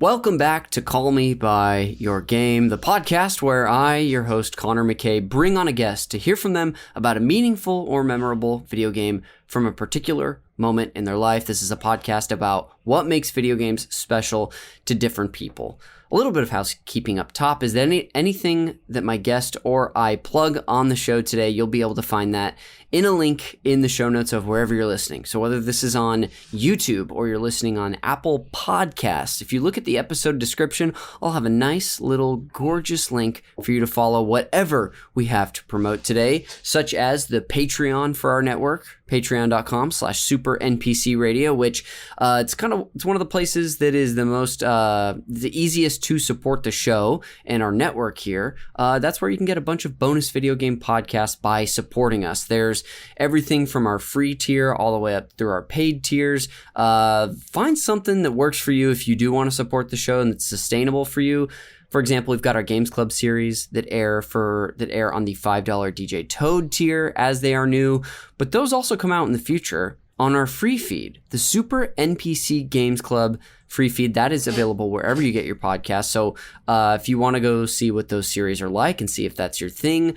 Welcome back to Call Me By Your Game, the podcast where I, your host, Connor McCabe, bring on a guest to hear from them about a meaningful or memorable video game from a particular moment in their life. This is a podcast about what makes video games special to different people. A little bit of housekeeping up top. Is there anything that my guest or I plug on the show today? You'll be able to find that in a link in the show notes of wherever you're listening. So whether this is on YouTube or you're listening on Apple Podcasts, if you look at the episode description, I'll have a nice little gorgeous link for you to follow whatever we have to promote today, such as the Patreon for our network, patreon.com/Super NPC Radio, which it's one of the places that is the easiest to support the show and our network here. That's where you can get a bunch of bonus video game podcasts by supporting us. There's everything from our free tier all the way up through our paid tiers. Find something that works for you if you do want to support the show and it's sustainable for you. For example, we've got our Games Club series that air on the $5 DJ Toad tier as they are new, but those also come out in the future on our free feed, the Super NPC Games Club free feed. That is available wherever you get your podcast. So if you want to go see what those series are like and see if that's your thing,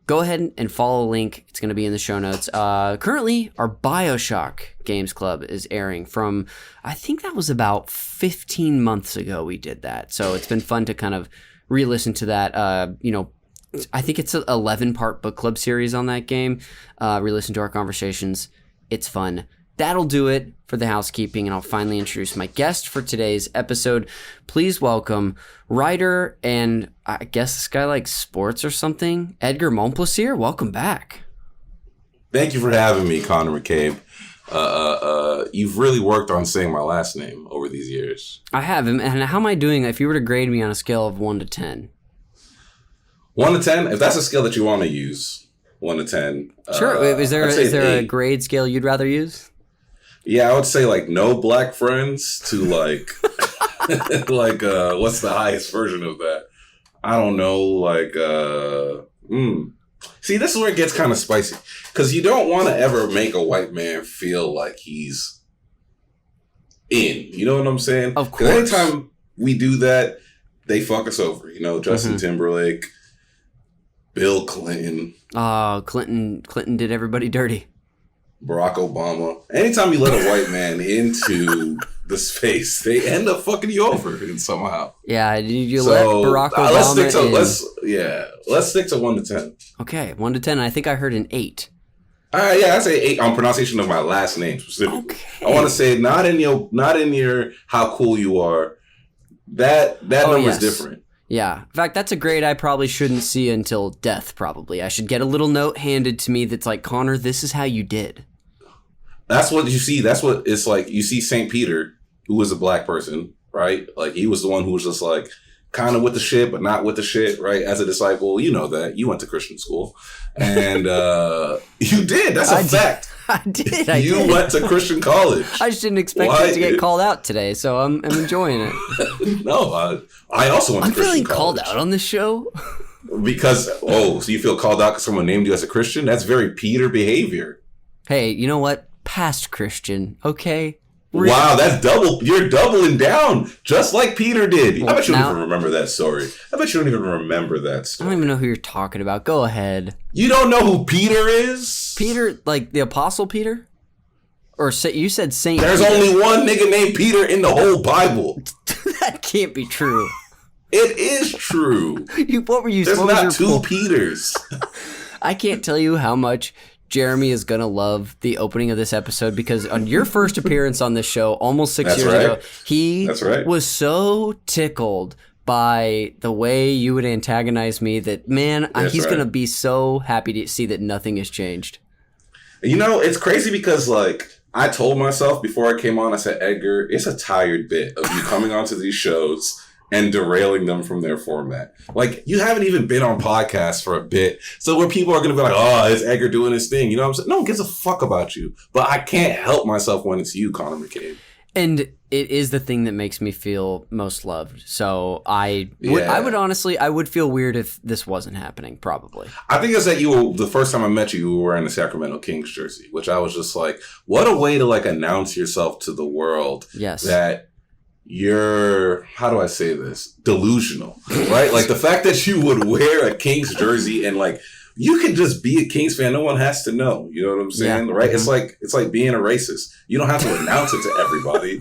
go ahead and follow a link. It's going to be in the show notes. Currently, our BioShock Games Club is airing from, I think that was about 15 months ago we did that. So it's been fun to kind of re-listen to that. I think it's an 11-part book club series on that game. Re-listen to our conversations. It's fun. That'll do it for the housekeeping, and I'll finally introduce my guest for today's episode. Please welcome writer and I guess this guy likes sports or something, Edgar Momplaisir. Welcome back. Thank you for having me, Connor McCabe. You've really worked on saying my last name over these years. I have. And how am I doing if you were to grade me on a scale of 1 to 10? 1 to 10? If that's a scale that you want to use, 1 to 10. Sure. Is there a grade scale you'd rather use? Yeah, I would say like no black friends to like, what's the highest version of that? I don't know. See, this is where it gets kind of spicy because you don't want to ever make a white man feel like he's in. You know what I'm saying? Of course. Anytime we do that, they fuck us over. You know, Justin Timberlake, Bill Clinton. Clinton did everybody dirty. Barack Obama. Anytime you let a white man into the space, they end up fucking you over somehow. Yeah, you let Barack Obama let's stick to 1 to 10. Okay, 1 to 10. I think I heard an 8. I say 8 on pronunciation of my last name specifically. Okay. I want to say not in your how cool you are. That number is different. Yeah. In fact, that's a grade I probably shouldn't see until death, probably. I should get a little note handed to me that's like, Connor, this is how you did. That's what you see. That's what it's like. You see St. Peter, who was a black person, right? Like, he was the one who was just like kind of with the shit, but not with the shit, right? As a disciple, you know that. You went to Christian school. And you did. That's a fact. I did. You went to Christian college. I just didn't expect it to get called out today, so I'm enjoying it. No, I also went to Christian college. I'm feeling called out on this show. Because, so you feel called out because someone named you as a Christian? That's very Peter behavior. Hey, you know what? Past Christian, okay? Wow, that's double. You're doubling down, just like Peter did. I bet you don't even remember that story. I don't even know who you're talking about. Go ahead. You don't know who Peter is? Peter, like the Apostle Peter? Or you said Saint Peter. There's only one nigga named Peter in the whole Bible. That can't be true. It is true. What were you? There's not two Peters. I can't tell you how much Jeremy is going to love the opening of this episode because on your first appearance on this show almost 6 years ago, he was so tickled by the way you would antagonize me that, man, he's going to be so happy to see that nothing has changed. You know, it's crazy because, like, I told myself before I came on, I said, Edgar, it's a tired bit of you coming onto these shows and derailing them from their format. Like, you haven't even been on podcasts for a bit. So where people are going to be like, oh, is Edgar doing his thing? You know what I'm saying? No one gives a fuck about you. But I can't help myself when it's you, Connor McCabe. And it is the thing that makes me feel most loved. So I would feel weird if this wasn't happening, probably. I think it's that the first time I met you were wearing a Sacramento Kings jersey, which I was just like, what a way to like announce yourself to the world. Yes. That you're, how do I say this? Delusional, right? Like the fact that you would wear a Kings jersey and like, you can just be a Kings fan. No one has to know. You know what I'm saying? Yeah. Right? Mm-hmm. It's like being a racist. You don't have to announce it to everybody.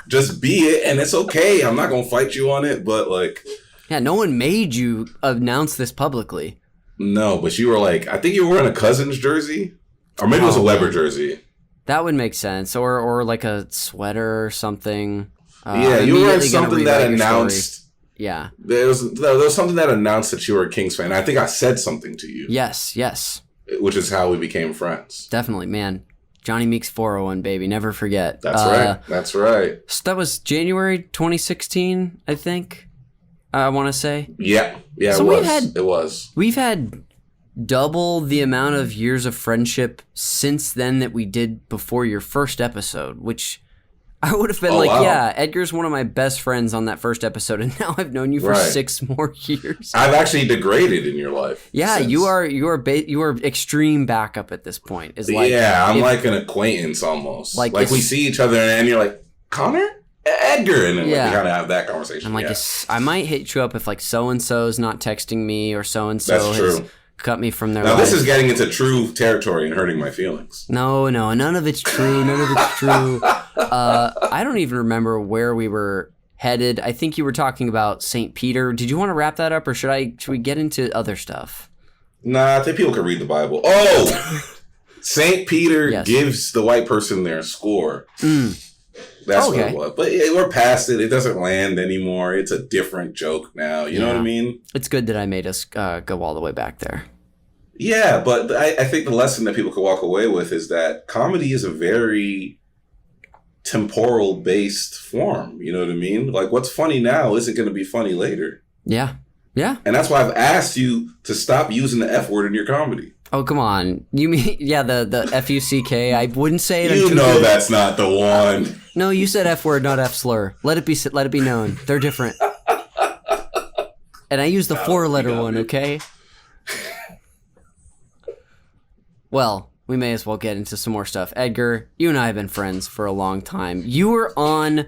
Just be it, and it's okay. I'm not gonna fight you on it, but like, yeah, no one made you announce this publicly. No, but you were like, I think you were wearing a Cousins jersey, or maybe it was a Weber jersey. That would make sense, or like a sweater or something. Yeah, you were wearing something that announced. Yeah, there was something that announced that you were a Kings fan. I think I said something to you. Yes. Which is how we became friends. Definitely, man. Johnny Meeks 401, baby. Never forget. That's right. So that was January 2016, I think. I want to say. Yeah, so it was. We've had double the amount of years of friendship since then that we did before your first episode, which I would have been yeah, Edgar's one of my best friends on that first episode, and now I've known you for 6 more years. I've actually degraded in your life. Yeah, since. you are extreme backup at this point. I'm like an acquaintance almost. Like we see each other and you're like, Connor? Edgar, and then we kind of have that conversation. I'm like, I might hit you up if like so and so's not texting me or so and so has cut me from their life. Now this is getting into true territory and hurting my feelings. No, none of it's true. I don't even remember where we were headed. I think you were talking about St. Peter. Did you want to wrap that up, or should we get into other stuff? Nah, I think people can read the Bible. Oh, St. Peter gives the white person their score. That's what it was. But we're past it. It doesn't land anymore. It's a different joke now. You know what I mean? It's good that I made us go all the way back there. Yeah, but I think the lesson that people could walk away with is that comedy is a very temporal-based form. You know what I mean? Like, what's funny now isn't going to be funny later. Yeah. And that's why I've asked you to stop using the F word in your comedy. Oh, come on. You mean, the F-U-C-K? I wouldn't say it. You know that's not the one. No, you said F word, not F slur. Let it be known. They're different. And I used the 4-letter one, okay? Well, we may as well get into some more stuff. Edgar, you and I have been friends for a long time. You were on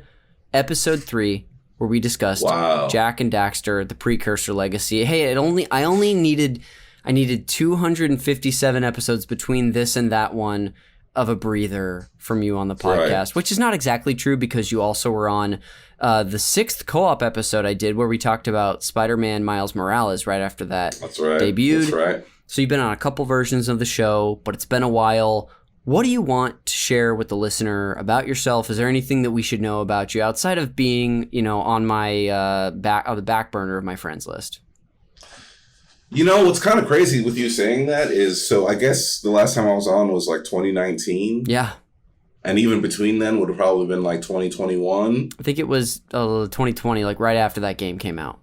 episode 3 where we discussed Jack and Daxter, the Precursor Legacy. Hey, I needed 257 episodes between this and that one of a breather from you on the podcast, which is not exactly true because you also were on the 6th co-op episode I did where we talked about Spider-Man Miles Morales right after that debuted. That's right. So you've been on a couple versions of the show, but it's been a while. What do you want to share with the listener about yourself? Is there anything that we should know about you outside of being, on my the back burner of my friends list? You know, what's kind of crazy with you saying that is, so I guess the last time I was on was like 2019. Yeah. And even between then would have probably been like 2021. I think it was 2020, like right after that game came out.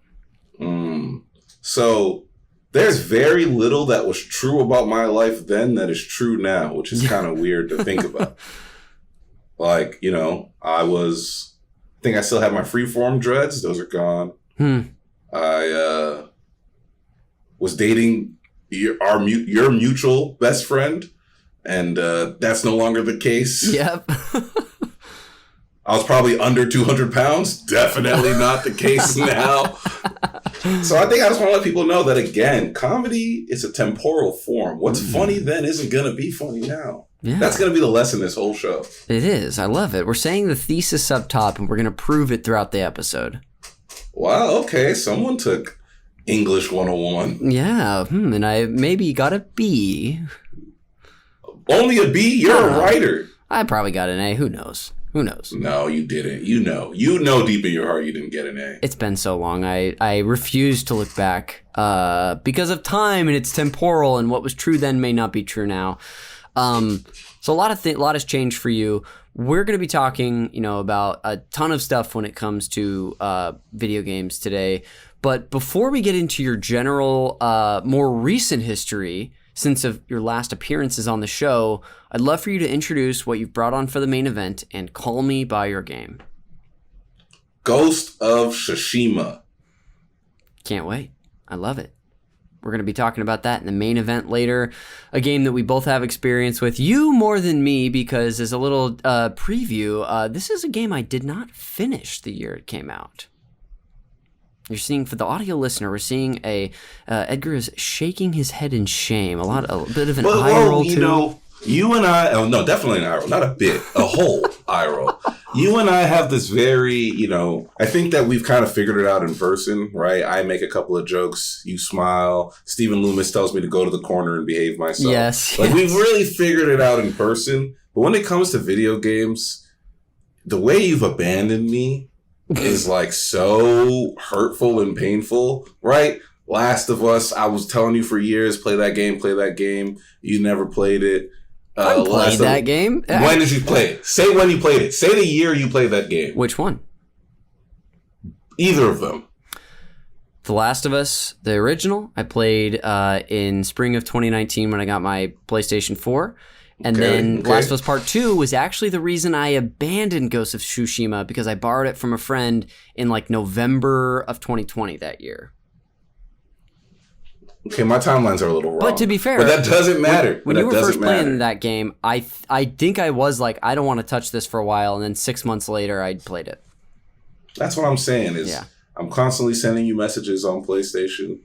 So there's very little that was true about my life then that is true now, which is kind of weird to think about. Like, I think I still have my freeform dreads. Those are gone. I was dating your mutual best friend, and that's no longer the case. Yep. I was probably under 200 pounds. Definitely not the case now. So I think I just want to let people know that, again, comedy is a temporal form. What's funny then isn't going to be funny now. Yeah. That's going to be the lesson this whole show. It is. I love it. We're saying the thesis up top, and we're going to prove it throughout the episode. Wow, okay. Someone took English 101. Yeah, and I maybe got a B. Only a B? You're a writer. I probably got an A. Who knows? No, you didn't. You know deep in your heart you didn't get an A. It's been so long. I refuse to look back because of time, and it's temporal, and what was true then may not be true now. So a lot has changed for you. We're going to be talking, about a ton of stuff when it comes to video games today. But before we get into your general, more recent history, since of your last appearances on the show, I'd love for you to introduce what you've brought on for the main event and call me by your game. Ghost of Tsushima. Can't wait. I love it. We're going to be talking about that in the main event later. A game that we both have experience with. You more than me, because as a little preview, this is a game I did not finish the year it came out. You're seeing, for the audio listener, we're seeing Edgar is shaking his head in shame. A bit of an eye roll, too. You and I, no, definitely an eye roll, not a bit, a whole eye roll. You and I have this very, I think that we've kind of figured it out in person, right? I make a couple of jokes, you smile. Stephen Loomis tells me to go to the corner and behave myself. Yes. We've really figured it out in person. But when it comes to video games, the way you've abandoned me is so hurtful and painful, right? Last of Us, I was telling you for years, play that game. You never played it. I played that game. When did you play it? Say when you played it. Say the year you played that game. Which one? Either of them. The Last of Us, the original, I played in spring of 2019 when I got my PlayStation 4. And then Last of Us Part 2 was actually the reason I abandoned Ghost of Tsushima, because I borrowed it from a friend in November of 2020 that year. Okay, my timelines are a little wrong. But to be fair, but that doesn't matter. When you were first playing that game, I think I was I don't want to touch this for a while, and then 6 months later, I played it. That's what I'm saying is I'm constantly sending you messages on PlayStation.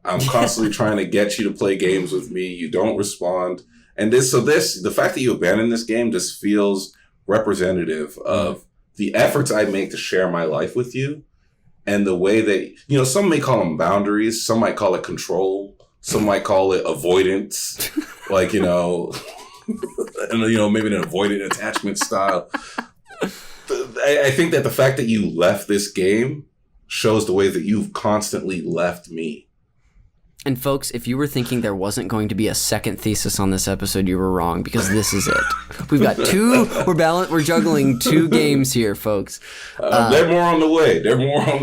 I'm constantly trying to get you to play games with me. You don't respond. And the fact that you abandoned this game just feels representative of the efforts I make to share my life with you. And the way that, some may call them boundaries. Some might call it control. Some might call it avoidance. And, maybe an avoidant attachment style. I think that the fact that you left this game shows the way that you've constantly left me. And folks, if you were thinking there wasn't going to be a second thesis on this episode, you were wrong, because this is it. We've got we're juggling two games here, folks. They're more on the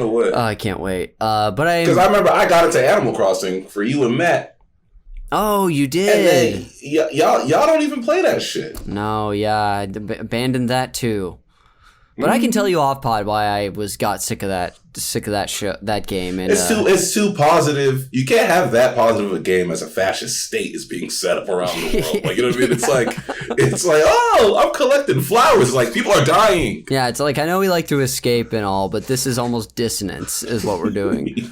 way. I can't wait. Because I remember I got into Animal Crossing for you and Matt. Oh, you did. And then y'all don't even play that shit. No, yeah, I abandoned that too. But I can tell you off pod why I got sick of that game. And, it's too positive. You can't have that positive a game as a fascist state is being set up around the world. You know what I mean? It's like, oh, I'm collecting flowers. People are dying. Yeah, it's I know we like to escape and all, but this is almost dissonance is what we're doing.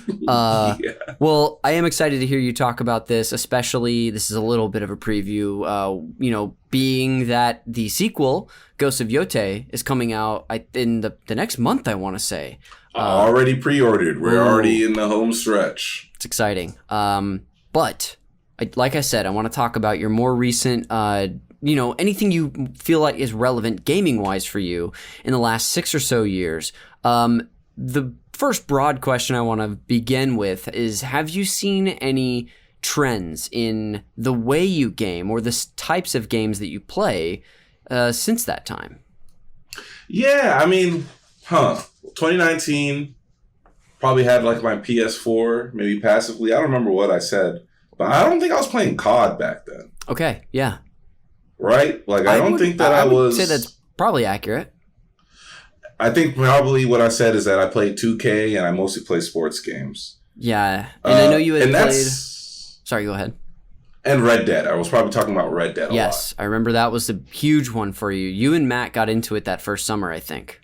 Well, I am excited to hear you talk about this, especially this is a little bit of a preview, being that the sequel, Ghost of Yote, is coming out in the next month, I want to say. Already pre-ordered. We're already in the home stretch. It's exciting. But like I said, I want to talk about your more recent, anything you feel like is relevant gaming-wise for you in the last 6 or so years. The first broad question I want to begin with is, have you seen any trends in the way you game or the types of games that you play since that time? Yeah, 2019, probably had my PS4, maybe passively. I don't remember what I said, but I don't think I was playing COD back then. Okay, yeah. Right? I don't think that I was... I would say that's probably accurate. I think probably what I said is that I played 2K and I mostly play sports games. Yeah, and I know you had played... Sorry, go ahead. And Red Dead. I was probably talking about Red Dead a lot. Yes, I remember that was a huge one for you. You and Matt got into it that first summer, I think.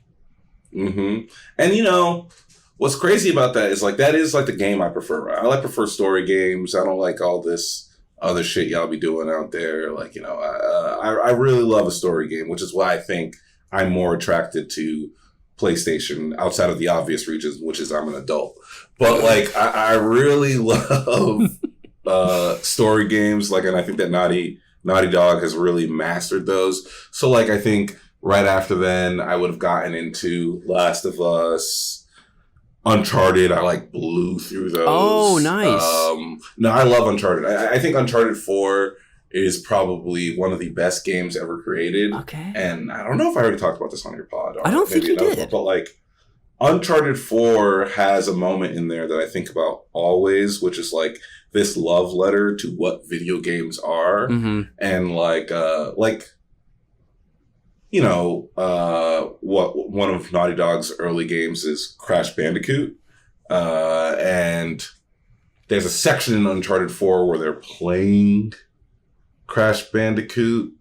Mm-hmm. And what's crazy about that is that is the game I prefer. I prefer story games. I don't like all this other shit y'all be doing out there. I really love a story game, which is why I think I'm more attracted to PlayStation outside of the obvious reasons, which is I'm an adult. But I really love story games. And I think that Naughty Dog has really mastered those. So I think right after then, I would have gotten into Last of Us, Uncharted. I blew through those. Oh, nice. No, I love Uncharted. I think Uncharted 4 is probably one of the best games ever created. Okay. And I don't know if I already talked about this on your pod. I don't think you did. But Uncharted 4 has a moment in there that I think about always, which is this love letter to what video games are. Mm-hmm. And what one of Naughty Dog's early games is Crash Bandicoot. And there's a section in Uncharted 4 where they're playing Crash Bandicoot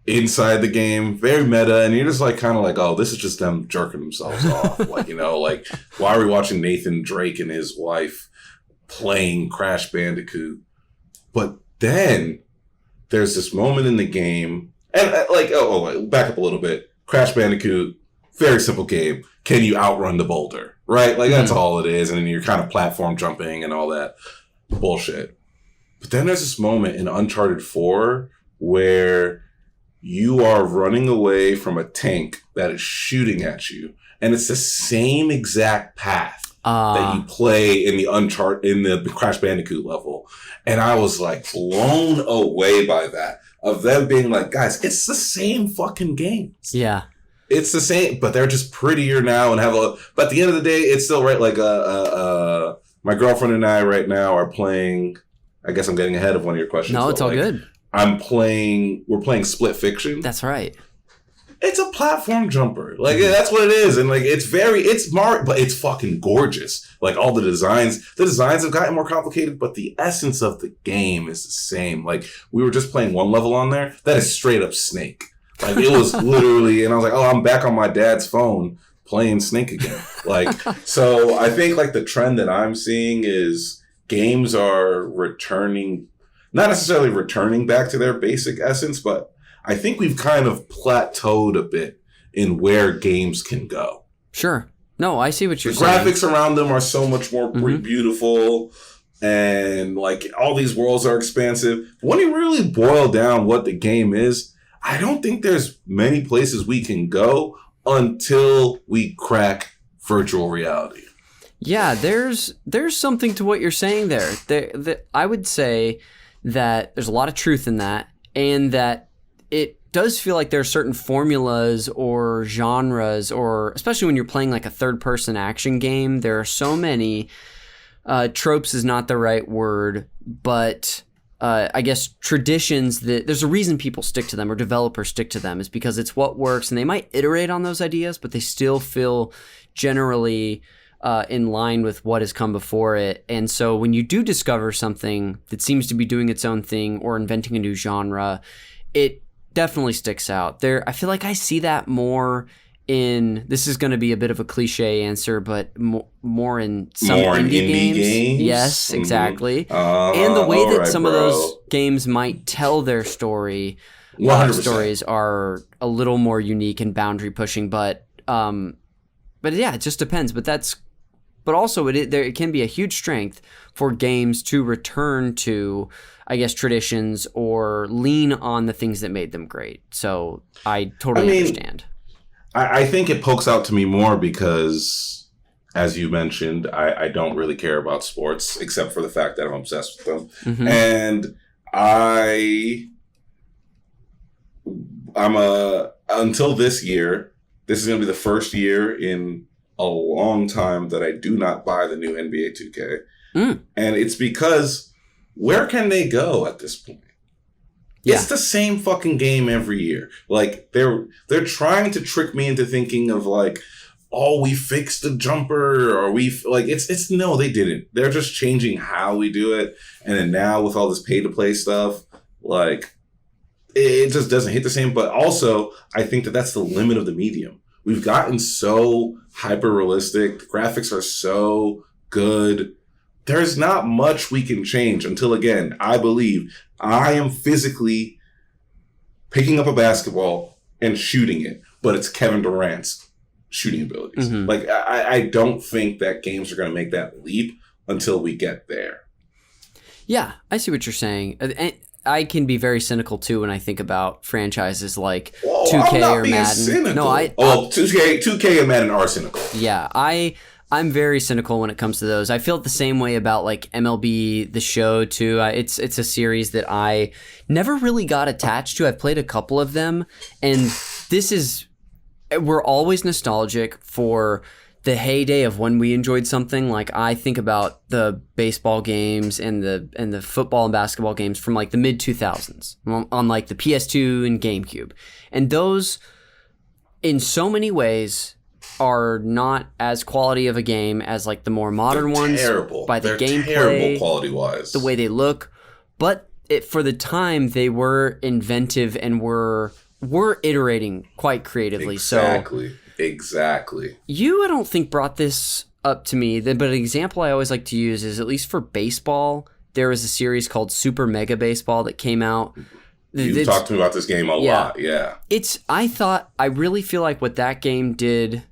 inside the game, very meta, and you're just like kind of like, oh, this is just them jerking themselves off. Like, like, why are we watching Nathan Drake and his wife playing Crash Bandicoot? But then there's this moment in the game, and back up a little bit. Crash Bandicoot, very simple game. Can you outrun the boulder? Right? Like, that's all it is. And then you're kind of platform jumping and all that bullshit. But then there's this moment in Uncharted 4 where you are running away from a tank that is shooting at you. And it's the same exact path that you play in the Crash Bandicoot level. And I was like blown away by that. Of them being like, guys, it's the same fucking game. Yeah. It's the same, but they're just prettier now and but at the end of the day, it's still right. Like, my girlfriend and I right now are playing, I guess I'm getting ahead of one of your questions. No, it's all good. We're playing Split Fiction. That's right. It's a platform jumper. Like, that's what it is. And like, it's Mario, but it's fucking gorgeous. Like, all the designs have gotten more complicated, but the essence of the game is the same. Like, we were just playing one level on there. That is straight up Snake. Like, it was literally, and I was like, oh, I'm back on my dad's phone playing Snake again. Like, so I think like the trend that I'm seeing is games are returning, not necessarily returning back to their basic essence, but I think we've kind of plateaued a bit in where games can go. Sure. No, I see what you're saying. saying. Graphics around them are so much more beautiful, and like all these worlds are expansive. When you really boil down what the game is, I don't think there's many places we can go until we crack virtual reality. Yeah, there's something to what you're saying there. I would say that there's a lot of truth in that, and that it does feel like there are certain formulas or genres, or especially when you're playing like a third-person action game, there are so many tropes is not the right word, but I guess traditions that there's a reason people stick to them or developers stick to them is because it's what works, and they might iterate on those ideas, but they still feel generally in line with what has come before it. And so when you do discover something that seems to be doing its own thing or inventing a new genre, it definitely sticks out. I feel like I see that more in, this is going to be a bit of a cliche answer, but more in some indie games. Yes, exactly. And the way that some of those games might tell their story, stories are a little more unique and boundary pushing. But yeah, it just depends. But also it can be a huge strength for games to return to, I guess, traditions or lean on the things that made them great. So I totally understand. I think it pokes out to me more because, as you mentioned, I don't really care about sports except for the fact that I'm obsessed with them. Mm-hmm. And until this year, this is going to be the first year in a long time that I do not buy the new NBA 2K. And it's because where can they go at this point? Yeah. It's the same fucking game every year. Like, they're trying to trick me into thinking of like, oh, we fixed the jumper, or it's no, they didn't. They're just changing how we do it. And then now with all this pay to play stuff, like, it just doesn't hit the same. But also, I think that that's the limit of the medium. We've gotten so hyper realistic. The graphics are so good. There's not much we can change until, again, I believe I am physically picking up a basketball and shooting it, but it's Kevin Durant's shooting abilities. Mm-hmm. Like, I don't think that games are going to make that leap until we get there. Yeah, I see what you're saying. And I can be very cynical too when I think about franchises like 2K or Madden. Cynical. No, 2K and Madden are cynical. Yeah, I'm very cynical when it comes to those. I feel the same way about like MLB The Show too. It's a series that I never really got attached to. I've played a couple of them, and we're always nostalgic for the heyday of when we enjoyed something. Like, I think about the baseball games and the football and basketball games from like the mid 2000s on like the PS2 and GameCube, and those in so many ways are not as quality of a game as like the more modern ones. Terrible. By the They're gameplay, terrible quality-wise. the way they look. But for the time, they were inventive and were iterating quite creatively. Exactly. You, I don't think, brought this up to me, but an example I always like to use is, at least for baseball, there was a series called Super Mega Baseball that came out. You've talked to me about this game a lot, yeah. I really feel like what that game did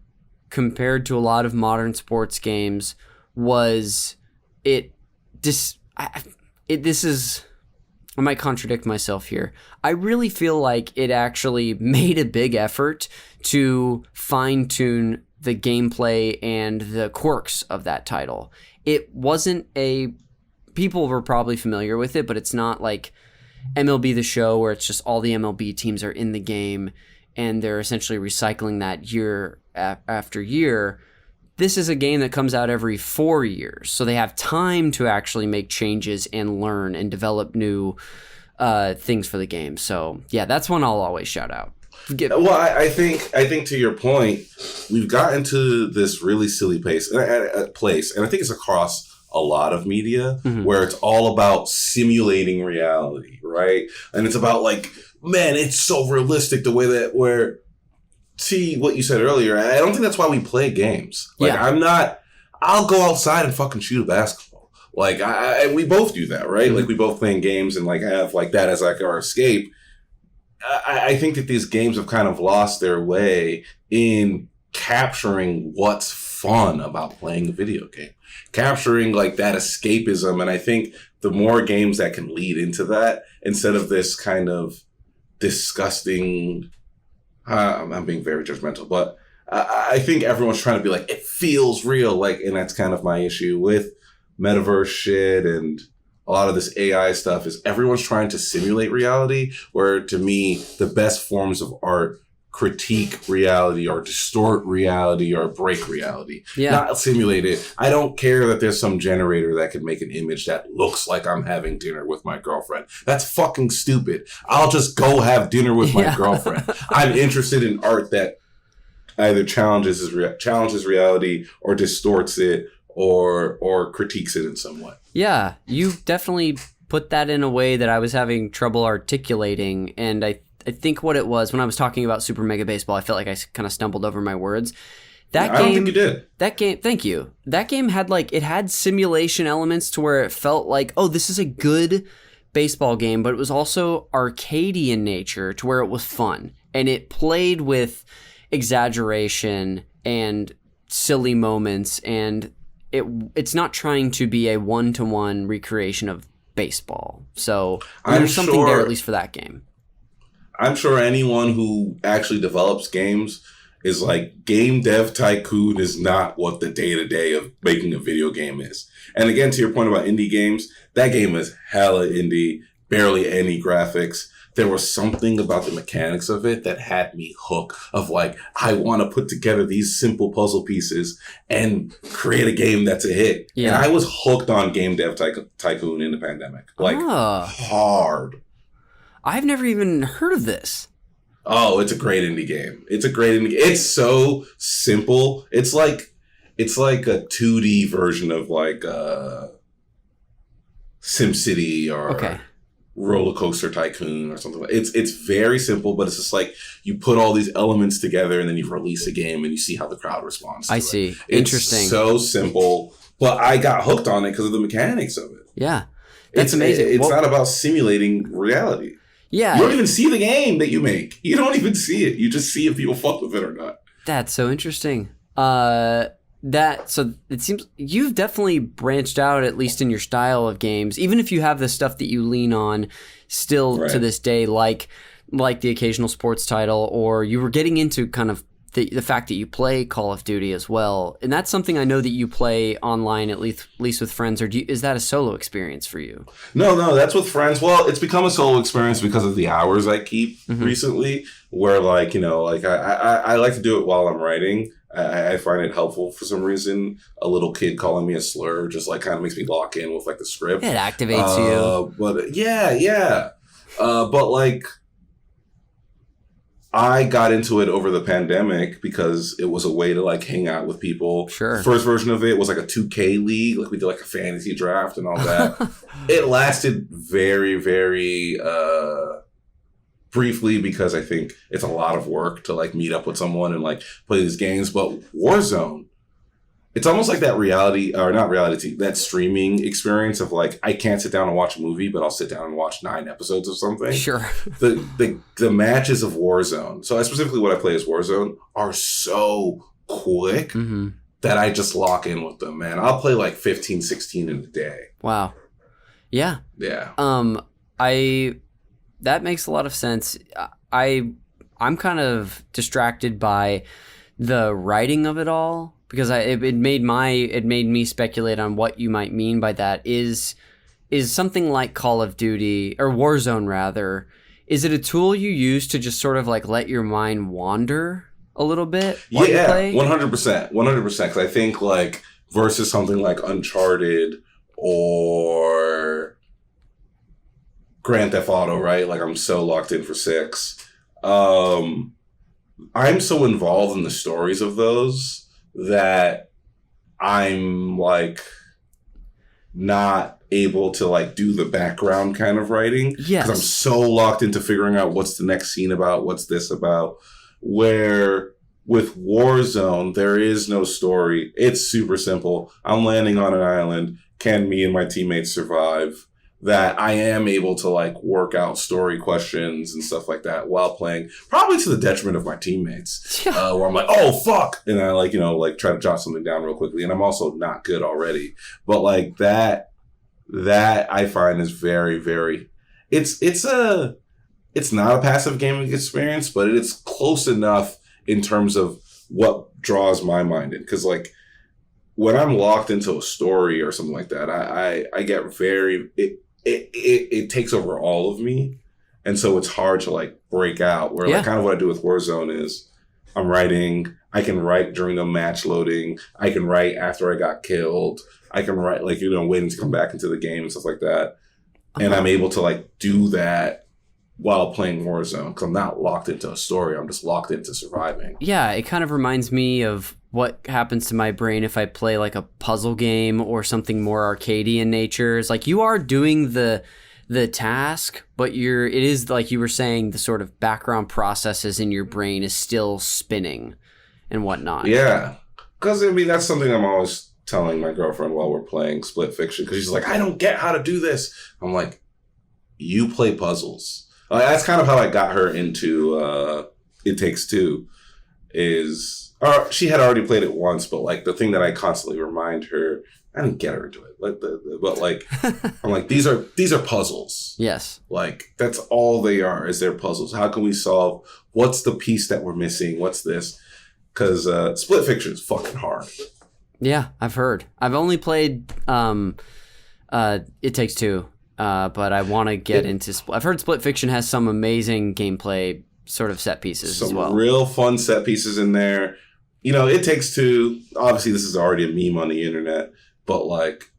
compared to a lot of modern sports games was I might contradict myself here. I really feel like it actually made a big effort to fine-tune the gameplay and the quirks of that title. It wasn't people were probably familiar with it, but it's not like MLB The Show where it's just all the MLB teams are in the game and they're essentially recycling that year after year. This is a game that comes out every 4 years, so they have time to actually make changes and learn and develop new things for the game. So yeah, that's one I'll always shout out. Well, I think to your point, we've gotten to this really silly place, and I think it's across a lot of media, where it's all about simulating reality, right? And it's about like, man, it's so realistic the way that see what you said earlier. I don't think that's why we play games. Like, I'll go outside and fucking shoot a basketball. Like, we both do that, right? Like, we both playing games and like have like that as like our escape. I think that these games have kind of lost their way in capturing what's fun about playing a video game, capturing like that escapism. And I think the more games that can lead into that, instead of this kind of disgusting, I'm being very judgmental, but I think everyone's trying to be like, it feels real. Like, and that's kind of my issue with metaverse shit and a lot of this AI stuff, is everyone's trying to simulate reality, where to me, the best forms of art critique reality or distort reality or break reality. Yeah. Not simulate it. I don't care that there's some generator that can make an image that looks like I'm having dinner with my girlfriend. That's fucking stupid. I'll just go have dinner with my girlfriend. I'm interested in art that either challenges reality or distorts it or critiques it in some way. Yeah, you definitely put that in a way that I was having trouble articulating, and I think what it was when I was talking about Super Mega Baseball, I felt like I kind of stumbled over my words. I don't think you did. That game, thank you. That game had simulation elements to where it felt like, oh, this is a good baseball game, but it was also arcadey in nature to where it was fun. And it played with exaggeration and silly moments, and it's not trying to be a one-to-one recreation of baseball. So there's something there, at least for that game. I'm sure anyone who actually develops games is like, game dev tycoon is not what the day-to-day of making a video game is. And again, to your point about indie games, that game is hella indie, barely any graphics. There was something about the mechanics of it that had me hooked, of like, I want to put together these simple puzzle pieces and create a game that's a hit. Yeah. And I was hooked on game dev tycoon in the pandemic. Like, hard. I've never even heard of this. Oh, it's a great indie game. It's so simple. It's like a 2D version of like SimCity or Roller Coaster Tycoon or something like that. It's very simple, but it's just like you put all these elements together and then you release a game and you see how the crowd responds to it. I see. It's interesting. So simple, but I got hooked on it because of the mechanics of it. Yeah. That's amazing. It's not about simulating reality. Yeah. You don't even see the game that you make. You don't even see it. You just see if people fuck with it or not. That's so interesting. So it seems you've definitely branched out, at least in your style of games, even if you have the stuff that you lean on still to this day, like the occasional sports title, or you were getting into kind of the fact that you play Call of Duty as well. And that's something I know that you play online, at least with friends, or is that a solo experience for you? No, that's with friends. Well, it's become a solo experience because of the hours I keep recently, where like, you know, like I like to do it while I'm writing. I find it helpful for some reason. A little kid calling me a slur just like kind of makes me lock in with like the script. It activates you. But yeah. But like, I got into it over the pandemic because it was a way to like hang out with people. Sure. The first version of it was like a 2K league. Like we did like a fantasy draft and all that. It lasted very, very briefly because I think it's a lot of work to like meet up with someone and like play these games. But Warzone, it's almost like that that streaming experience of like, I can't sit down and watch a movie, but I'll sit down and watch 9 episodes of something. Sure. The matches of Warzone, so specifically what I play as Warzone, are so quick that I just lock in with them, man. I'll play like 15, 16 in a day. Wow. Yeah. Yeah. That makes a lot of sense. I'm kind of distracted by the writing of it all. Because it made me speculate on what you might mean by that. Is something like Call of Duty or Warzone rather? Is it a tool you use to just sort of like let your mind wander a little bit? While you play? 100%, 100%. Because I think like versus something like Uncharted or Grand Theft Auto, right? Like I'm so locked in for 6. I'm so involved in the stories of those that I'm like not able to like do the background kind of writing. Yes. Because I'm so locked into figuring out what's the next scene about, what's this about. Where with Warzone, there is no story. It's super simple. I'm landing on an island. Can me and my teammates survive? That I am able to like work out story questions and stuff like that while playing, probably to the detriment of my teammates. Where I'm like, oh fuck, and I like try to jot something down real quickly, and I'm also not good already. But like that I find is very, very. It's not a passive gaming experience, but it's close enough in terms of what draws my mind in, because like when I'm locked into a story or something like that, I get very. It takes over all of me. And so it's hard to like break out where like kind of what I do with Warzone is I'm writing, I can write during the match loading. I can write after I got killed. I can write like, waiting to come back into the game and stuff like that. And I'm able to like do that while playing Warzone because I'm not locked into a story. I'm just locked into surviving. Yeah. It kind of reminds me of what happens to my brain if I play like a puzzle game or something more arcadey in nature. It's like you are doing the task, but it is like you were saying, the sort of background processes in your brain is still spinning and whatnot. Yeah. Because I mean, that's something I'm always telling my girlfriend while we're playing Split Fiction, because she's like, I don't get how to do this. I'm like, you play puzzles. That's kind of how I got her into It Takes Two. She had already played it once, but like the thing that I constantly remind her, I didn't get her into it. But like, I'm like, these are puzzles. Yes. Like that's all they are, is they're puzzles. How can we solve? What's the piece that we're missing? What's this? Because Split Fiction is fucking hard. Yeah, I've heard. I've only played It Takes Two, but I want to get into. I've heard Split Fiction has some amazing gameplay sort of set pieces as well. Some real fun set pieces in there. It Takes Two. Obviously, this is already a meme on the internet, but like,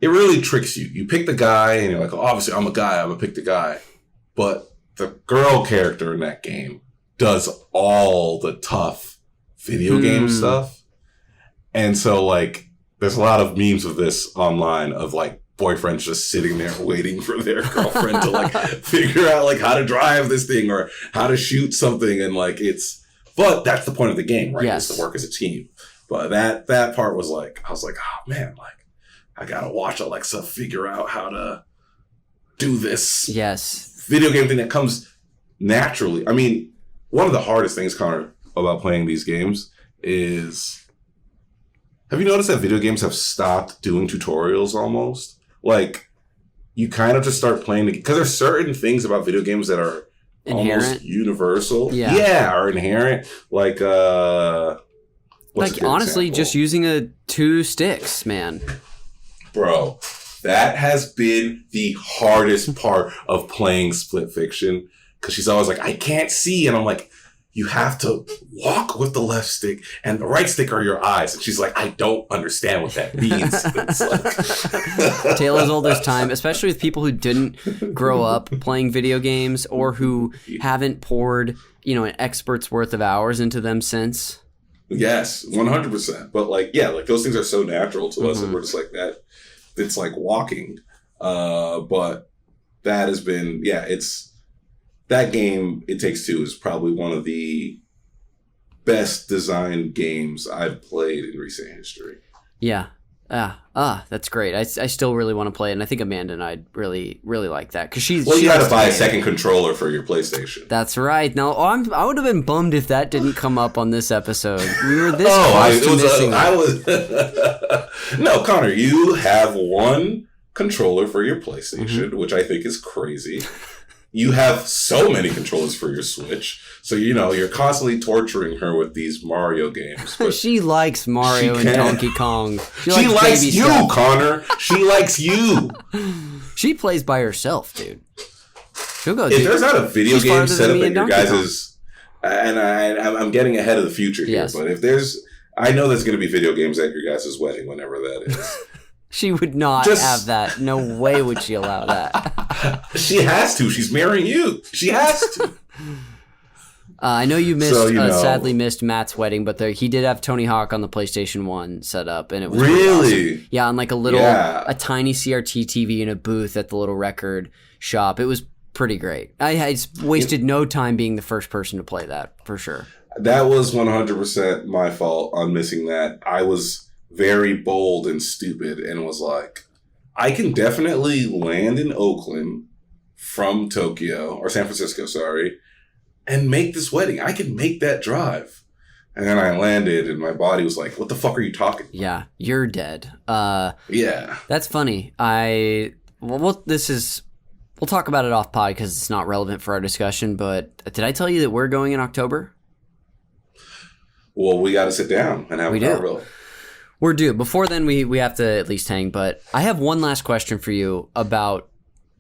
it really tricks you. You pick the guy, and you're like, oh, obviously, I'm a guy. I'm gonna pick the guy. But the girl character in that game does all the tough video game stuff. And so, like, there's a lot of memes of this online of, like, boyfriends just sitting there waiting for their girlfriend to, like, figure out, like, how to drive this thing or how to shoot something. And, like, but that's the point of the game, right? Yes. It's to work as a team. But that part was, like, I was like, oh, man, like, I gotta watch Alexa figure out how to do this. Yes. Video game thing that comes naturally. I mean, one of the hardest things, Connor, about playing these games is... Have you noticed that video games have stopped doing tutorials almost? Like, you kind of just start playing... Because there's certain things about video games that are inherent. Almost universal. Yeah, are inherent. Like, honestly, just using 2 sticks, man. Bro, that has been the hardest part of playing Split Fiction. Because she's always like, I can't see. And I'm like, you have to walk with the left stick and the right stick are your eyes. And she's like, I don't understand what that means. It's like tale as old as time, especially with people who didn't grow up playing video games or who haven't poured, an expert's worth of hours into them since. Yes, 100%. But like, yeah, like those things are so natural to us, and we're just like that. It's like walking. But that has been, it's that game. It Takes Two is probably one of the best designed games I've played in recent history. Yeah. That's great. I still really want to play it, and I think Amanda and I really, really like that because she's. Well, you got to buy a second controller for your PlayStation. That's right. Now, I would have been bummed if that didn't come up on this episode. We were this close to missing that. No, Connor, you have one controller for your PlayStation, which I think is crazy. You have so many controllers for your Switch. So, you're constantly torturing her with these Mario games. But she likes Mario and Donkey Kong. She likes you, stuff. Connor. She likes you. She plays by herself, dude. She'll go. If there's not a video game set up at your guys'... And I'm getting ahead of the future here, but if there's... I know there's going to be video games at your guys' wedding, whenever that is. She would not have that. No way would she allow that. She has to. She's marrying you. She has to. I know you missed, sadly missed Matt's wedding, but he did have Tony Hawk on the PlayStation 1 set up, and it was really awesome. Yeah, on like a tiny CRT TV in a booth at the little record shop. It was pretty great. I wasted no time being the first person to play that, for sure. That was 100% my fault on missing that. I was very bold and stupid and was like, I can definitely land in Oakland from Tokyo, or San Francisco, sorry, and make this wedding. I can make that drive. And then I landed and my body was like, what the fuck are you talking about? Yeah, you're dead. Yeah. That's funny. We'll talk about it off pod because it's not relevant for our discussion, but did I tell you that we're going in October? Well, we got to sit down and have a convo. We're due. Before then, we have to at least hang. But I have one last question for you about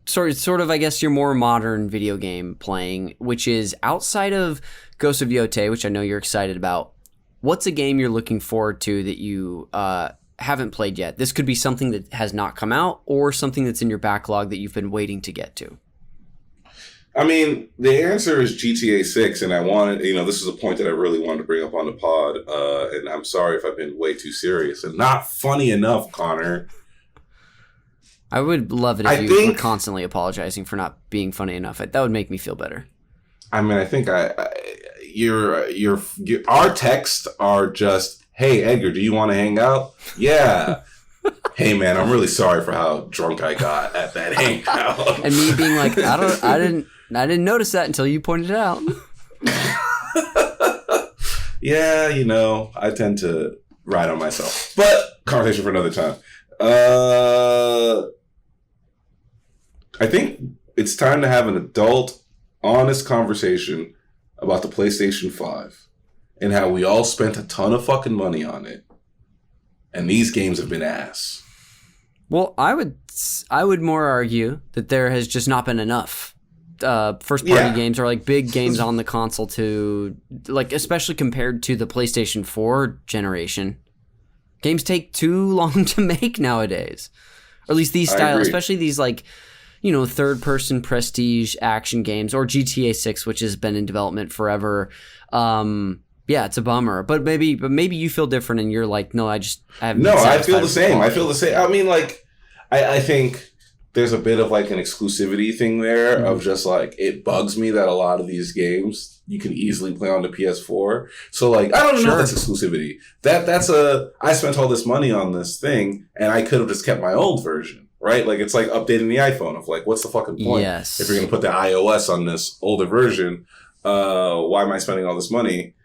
sort of, I guess, your more modern video game playing, which is outside of Ghost of Tsushima, which I know you're excited about. What's a game you're looking forward to that you haven't played yet? This could be something that has not come out or something that's in your backlog that you've been waiting to get to. I mean, the answer is GTA 6, and I wanted, this is a point that I really wanted to bring up on the pod, and I'm sorry if I've been way too serious and not funny enough, Connor. I would love it if you were constantly apologizing for not being funny enough. That would make me feel better. I mean, I think our texts are just, hey, Edgar, do you want to hang out? Yeah. Hey, man, I'm really sorry for how drunk I got at that hangout. And me being like, I didn't notice that until you pointed it out. Yeah, I tend to ride on myself. But conversation for another time. I think it's time to have an adult, honest conversation about the PlayStation 5 and how we all spent a ton of fucking money on it. And these games have been ass. Well, I would more argue that there has just not been enough first-party games or like big games on the console to, like, especially compared to the PlayStation 4 generation. Games take too long to make nowadays. Or at least these style, especially these like, third-person prestige action games or GTA 6, which has been in development forever. Yeah, it's a bummer, but maybe you feel different, and you're like, no, I haven't. No, I feel the same. I mean, like, I think there's a bit of like an exclusivity thing there of just like, it bugs me that a lot of these games you can easily play on the PS4. So like, I don't know if that's exclusivity. I spent all this money on this thing, and I could have just kept my old version, right? Like, it's like updating the iPhone of like, what's the fucking point? Yes. If you're gonna put the iOS on this older version, why am I spending all this money?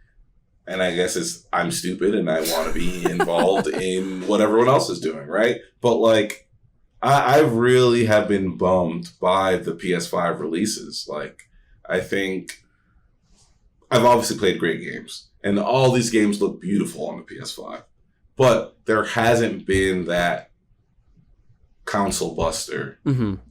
And I guess I'm stupid and I want to be involved in what everyone else is doing, right? But like, I really have been bummed by the PS5 releases. Like, I think I've obviously played great games, and all these games look beautiful on the PS5. But there hasn't been that console buster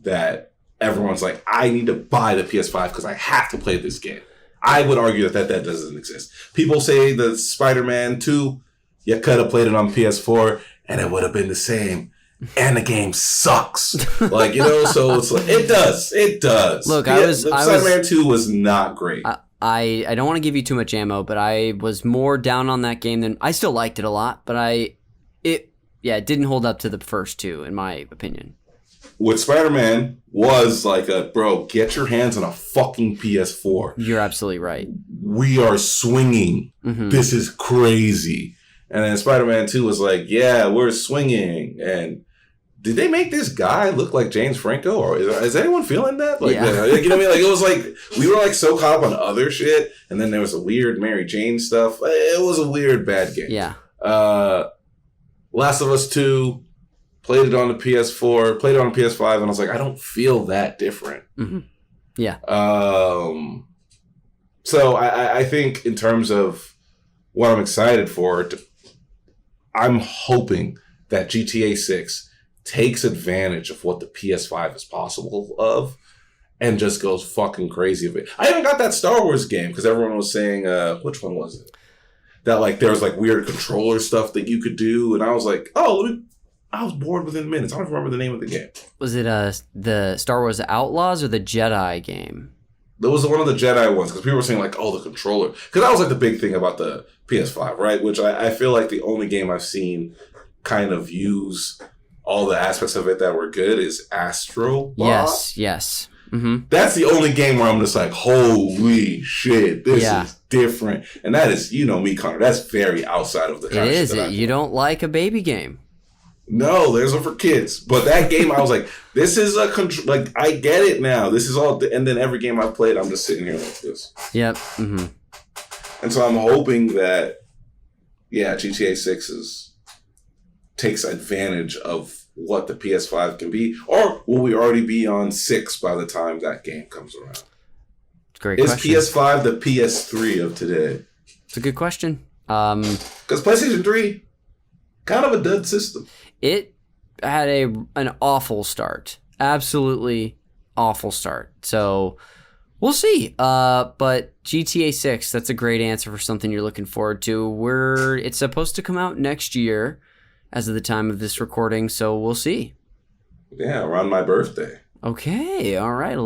that everyone's like, I need to buy the PS5 because I have to play this game. I would argue that doesn't exist. People say the Spider-Man 2, you could have played it on PS4 and it would have been the same. And the game sucks. Like, you know, so it's like, it does. Look, Spider-Man 2 was not great. I don't want to give you too much ammo, but I was more down on that game than I still liked it a lot, but it didn't hold up to the first two in my opinion. With Spider-Man was like bro, get your hands on a fucking PS4. You're absolutely right. We are swinging. Mm-hmm. This is crazy. And then Spider-Man 2 was like, yeah, we're swinging. And did they make this guy look like James Franco? Or is anyone feeling that? Like, yeah. You know what I mean? Like, it was like, we were like so caught up on other shit. And then there was a weird Mary Jane stuff. It was a weird bad game. Yeah. Last of Us 2, played it on the PS4, played it on the PS5, and I was like, I don't feel that different. Mm-hmm. Yeah. So I think in terms of what I'm excited for, I'm hoping that GTA 6 takes advantage of what the PS5 is possible of and just goes fucking crazy of it. I even got that Star Wars game because everyone was saying, which one was it? That like there was like weird controller stuff that you could do, and I was like, I was bored within minutes. I don't remember the name of the game. Was it the Star Wars Outlaws or the Jedi game? That was one of the Jedi ones, because people were saying, like, oh, the controller. Because that was, like, the big thing about the PS5, right? Which I feel like the only game I've seen kind of use all the aspects of it that were good is Astro Bot. Yes. Mm-hmm. That's the only game where I'm just like, holy shit, this is different. And that is, you know me, Connor, that's very outside of the kind It of is. shit that You don't like a baby game. No, there's one for kids. But that game, I was like, this is like, I get it now. This is all, and then every game I've played, I'm just sitting here like this. Yep. Mm-hmm. And so I'm hoping that, GTA 6 takes advantage of what the PS5 can be, or will we already be on 6 by the time that game comes around? Great question. Is PS5 the PS3 of today? It's a good question. Because PlayStation 3, kind of a dud system. It had an awful start. Absolutely awful start. So we'll see. But GTA 6, that's a great answer for something you're looking forward to. It's supposed to come out next year as of the time of this recording, so we'll see. Yeah, around my birthday. Okay, all right.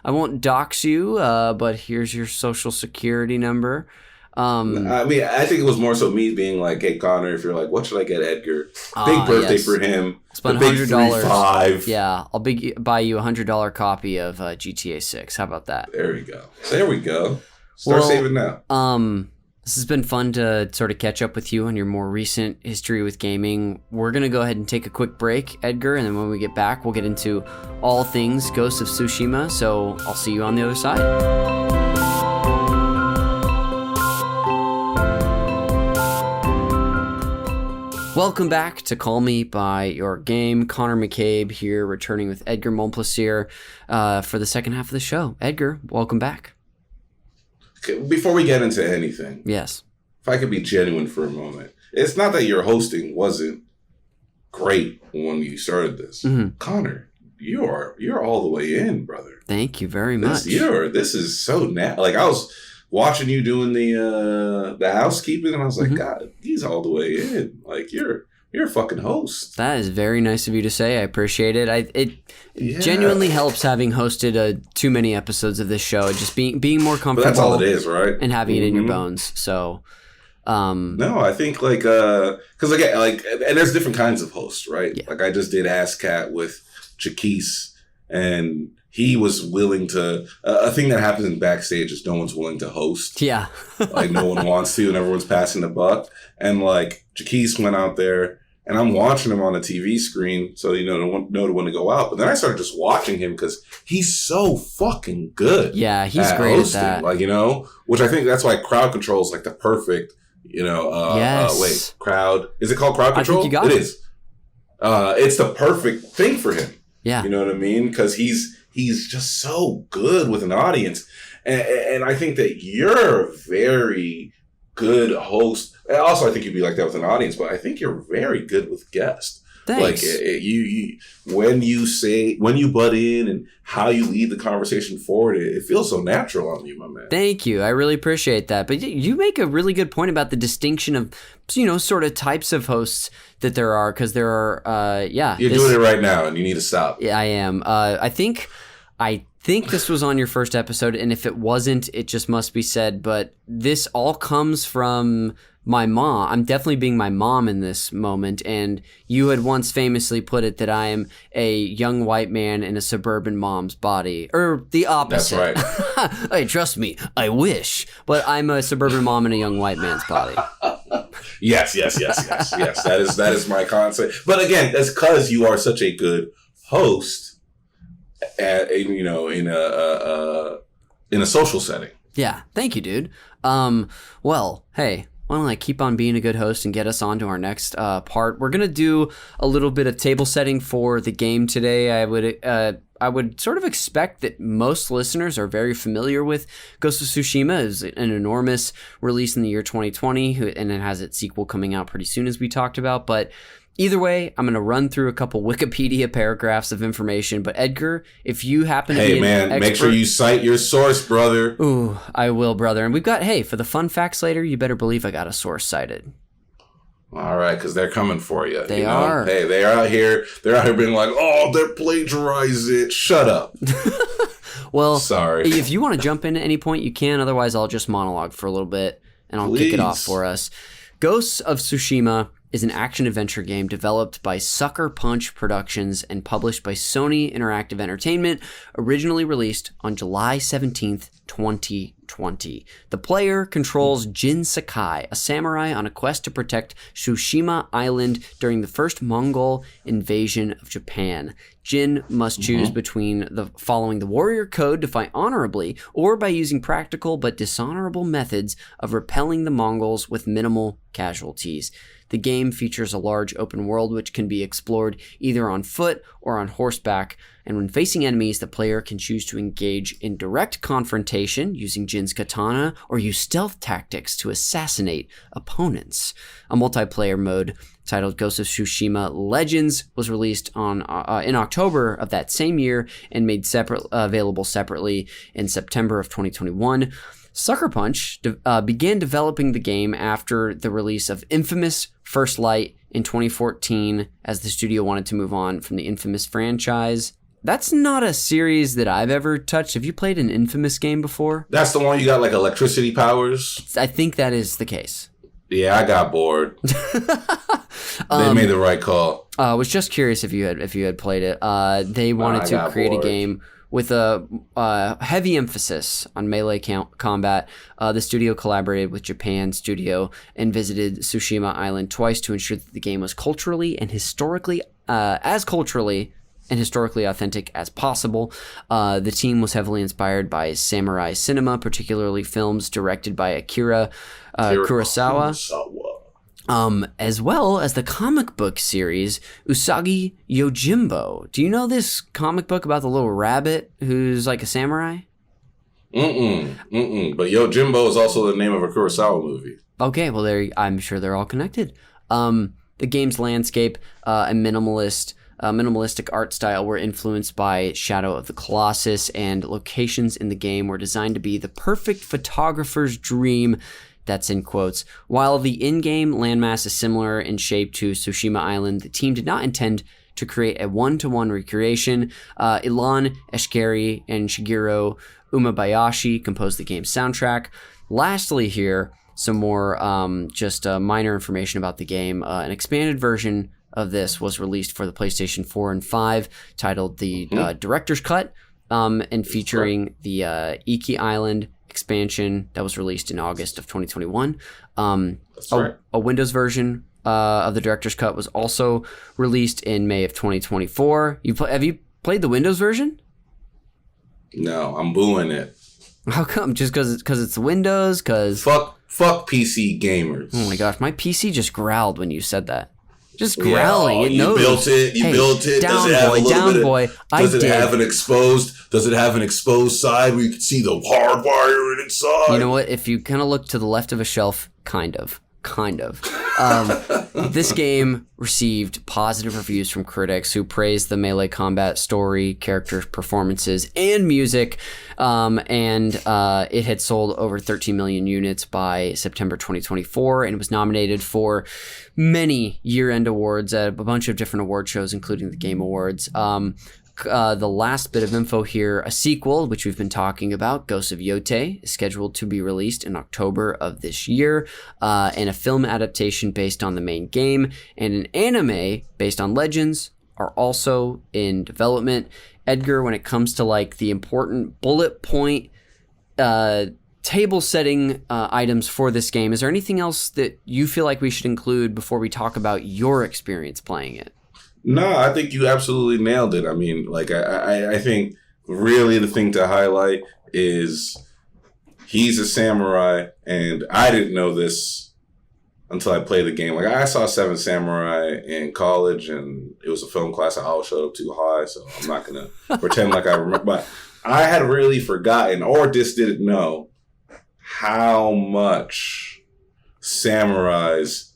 I won't dox you, but here's your social security number. I mean, I think it was more so me being like, hey, Connor, if you're like, what should I get Edgar? Big birthday for him. Spend $100. Yeah, I'll buy you $100 copy of GTA 6. How about that? There we go. Start saving now. This has been fun to sort of catch up with you on your more recent history with gaming. We're going to go ahead and take a quick break, Edgar, and then when we get back, we'll get into all things Ghost of Tsushima. So I'll see you on the other side. Welcome back to Call Me By Your Game. Connor McCabe here, returning with Edgar Momplaisir for the second half of the show. Edgar, welcome back. Okay, before we get into anything, yes, if I could be genuine for a moment, it's not that your hosting wasn't great when you started this. Mm-hmm. Connor, you're all the way in, brother. Thank you very much. This is so like I was watching you doing the housekeeping, and I was like, God, he's all the way in. Like you're a fucking host. That is very nice of you to say. I appreciate it. It genuinely helps having hosted too many episodes of this show. Just being more comfortable. But that's all it is, right? And having it in your bones. So, no, I think like because again, like, and there's different kinds of hosts, right? Yeah. Like I just did Ask Cat with Jaquise, and he was willing to. A thing that happens in backstage is no one's willing to host. Yeah. Like no one wants to, and everyone's passing the buck. And like Jaquise went out there, and I'm watching him on the TV screen, so you know when to go out. But then I started just watching him because he's so fucking good. Yeah, he's great hosting. At that. Like which I think that's why crowd control is like the perfect. Yes. Crowd. Is it called crowd control? I think you got it. It is. It's the perfect thing for him. Yeah. You know what I mean? Because he's just so good with an audience. And I think that you're a very good host. And also, I think you'd be like that with an audience, but I think you're very good with guests. Thanks. Like you when you butt in and how you lead the conversation forward, it feels so natural on you, my man. Thank you. I really appreciate that. But you make a really good point about the distinction of, sort of types of hosts that there are, because there are, You're doing it right now, and you need to stop. Yeah, I am. I think this was on your first episode, and if it wasn't, it just must be said. But this all comes from my mom. I'm definitely being my mom in this moment, and you had once famously put it that I am a young white man in a suburban mom's body, or the opposite. That's right. Hey, trust me, I wish, but I'm a suburban mom in a young white man's body. Yes. That is my concept. But again, that's because you are such a good host, in a social setting. Yeah, thank you, dude. Well, hey, why don't I keep on being a good host and get us on to our next part? We're gonna do a little bit of table setting for the game today. I would sort of expect that most listeners are very familiar with Ghost of Tsushima. It's an enormous release in the year 2020, and it has its sequel coming out pretty soon, as we talked about. But either way, I'm going to run through a couple Wikipedia paragraphs of information. But Edgar, if you happen to be an expert, make sure you cite your source, brother. Ooh, I will, brother. And we've got, for the fun facts later, you better believe I got a source cited. All right, because they're coming for you. They are. Hey, they're out here being like, oh, they're plagiarizing it. Shut up. Well, sorry. If you want to jump in at any point, you can. Otherwise, I'll just monologue for a little bit, and I'll kick it off for us. Ghosts of Tsushima is an action-adventure game developed by Sucker Punch Productions and published by Sony Interactive Entertainment, originally released on July 17th, 2020. The player controls Jin Sakai, a samurai on a quest to protect Tsushima Island during the first Mongol invasion of Japan. Jin must choose between following the warrior code to fight honorably, or by using practical but dishonorable methods of repelling the Mongols with minimal casualties. The game features a large open world which can be explored either on foot or on horseback, and when facing enemies, the player can choose to engage in direct confrontation using Jin's katana or use stealth tactics to assassinate opponents. A multiplayer mode titled Ghost of Tsushima Legends was released in October of that same year and made available separately in September of 2021. Sucker Punch began developing the game after the release of Infamous First Light in 2014, as the studio wanted to move on from the Infamous franchise. That's not a series that I've ever touched. Have you played an Infamous game before? That's the one you got like electricity powers? I think that is the case. Yeah, I got bored. They made the right call. I was just curious if you had played it. They wanted to create a game with a heavy emphasis on melee combat. The studio collaborated with Japan Studio and visited Tsushima Island twice to ensure that the game was culturally and historically authentic as possible. The team was heavily inspired by samurai cinema, particularly films directed by Akira Kurosawa. As well as the comic book series Usagi Yojimbo. Do you know this comic book about the little rabbit who's like a samurai? But Yojimbo is also the name of a Kurosawa movie. Okay, well, I'm sure they're all connected. The game's landscape and minimalistic art style were influenced by Shadow of the Colossus, and locations in the game were designed to be the perfect photographer's dream. That's in quotes. While the in-game landmass is similar in shape to Tsushima Island, the team did not intend to create a one-to-one recreation. Ilan Eshkeri and Shigeru Umebayashi composed the game's soundtrack. Lastly here, some more minor information about the game. An expanded version of this was released for the PlayStation 4 and 5, titled the Director's Cut, and featuring the Iki Island expansion that was released in August of 2021. That's right. A Windows version of the Director's Cut was also released in May of 2024. Have you played the Windows version? No, I'm booing it. How come? Just because it's Windows? Fuck PC gamers. Oh my gosh, my PC just growled when you said that. Just growling. It knows. You built it. Does it have an exposed side where you can see the hardwire inside? You know what? If you kind of look to the left of a shelf, kind of. kind of. This game received positive reviews from critics who praised the melee combat, story, character performances, and music. It had sold over 13 million units by September 2024 and was nominated for many year-end awards at a bunch of different award shows, including the Game Awards. The last bit of info here, a sequel, which we've been talking about, Ghost of Tsushima, is scheduled to be released in October of this year, and a film adaptation based on the main game, and an anime based on Legends are also in development. Edgar, when it comes to like the important bullet point table setting items for this game, is there anything else that you feel like we should include before we talk about your experience playing it? No, I think you absolutely nailed it. I mean, like, I think really the thing to highlight is he's a samurai, and I didn't know this until I played the game. Like, I saw Seven Samurai in college, and it was a film class I always showed up too high, so I'm not going to pretend like I remember. But I had really forgotten, or just didn't know, how much samurais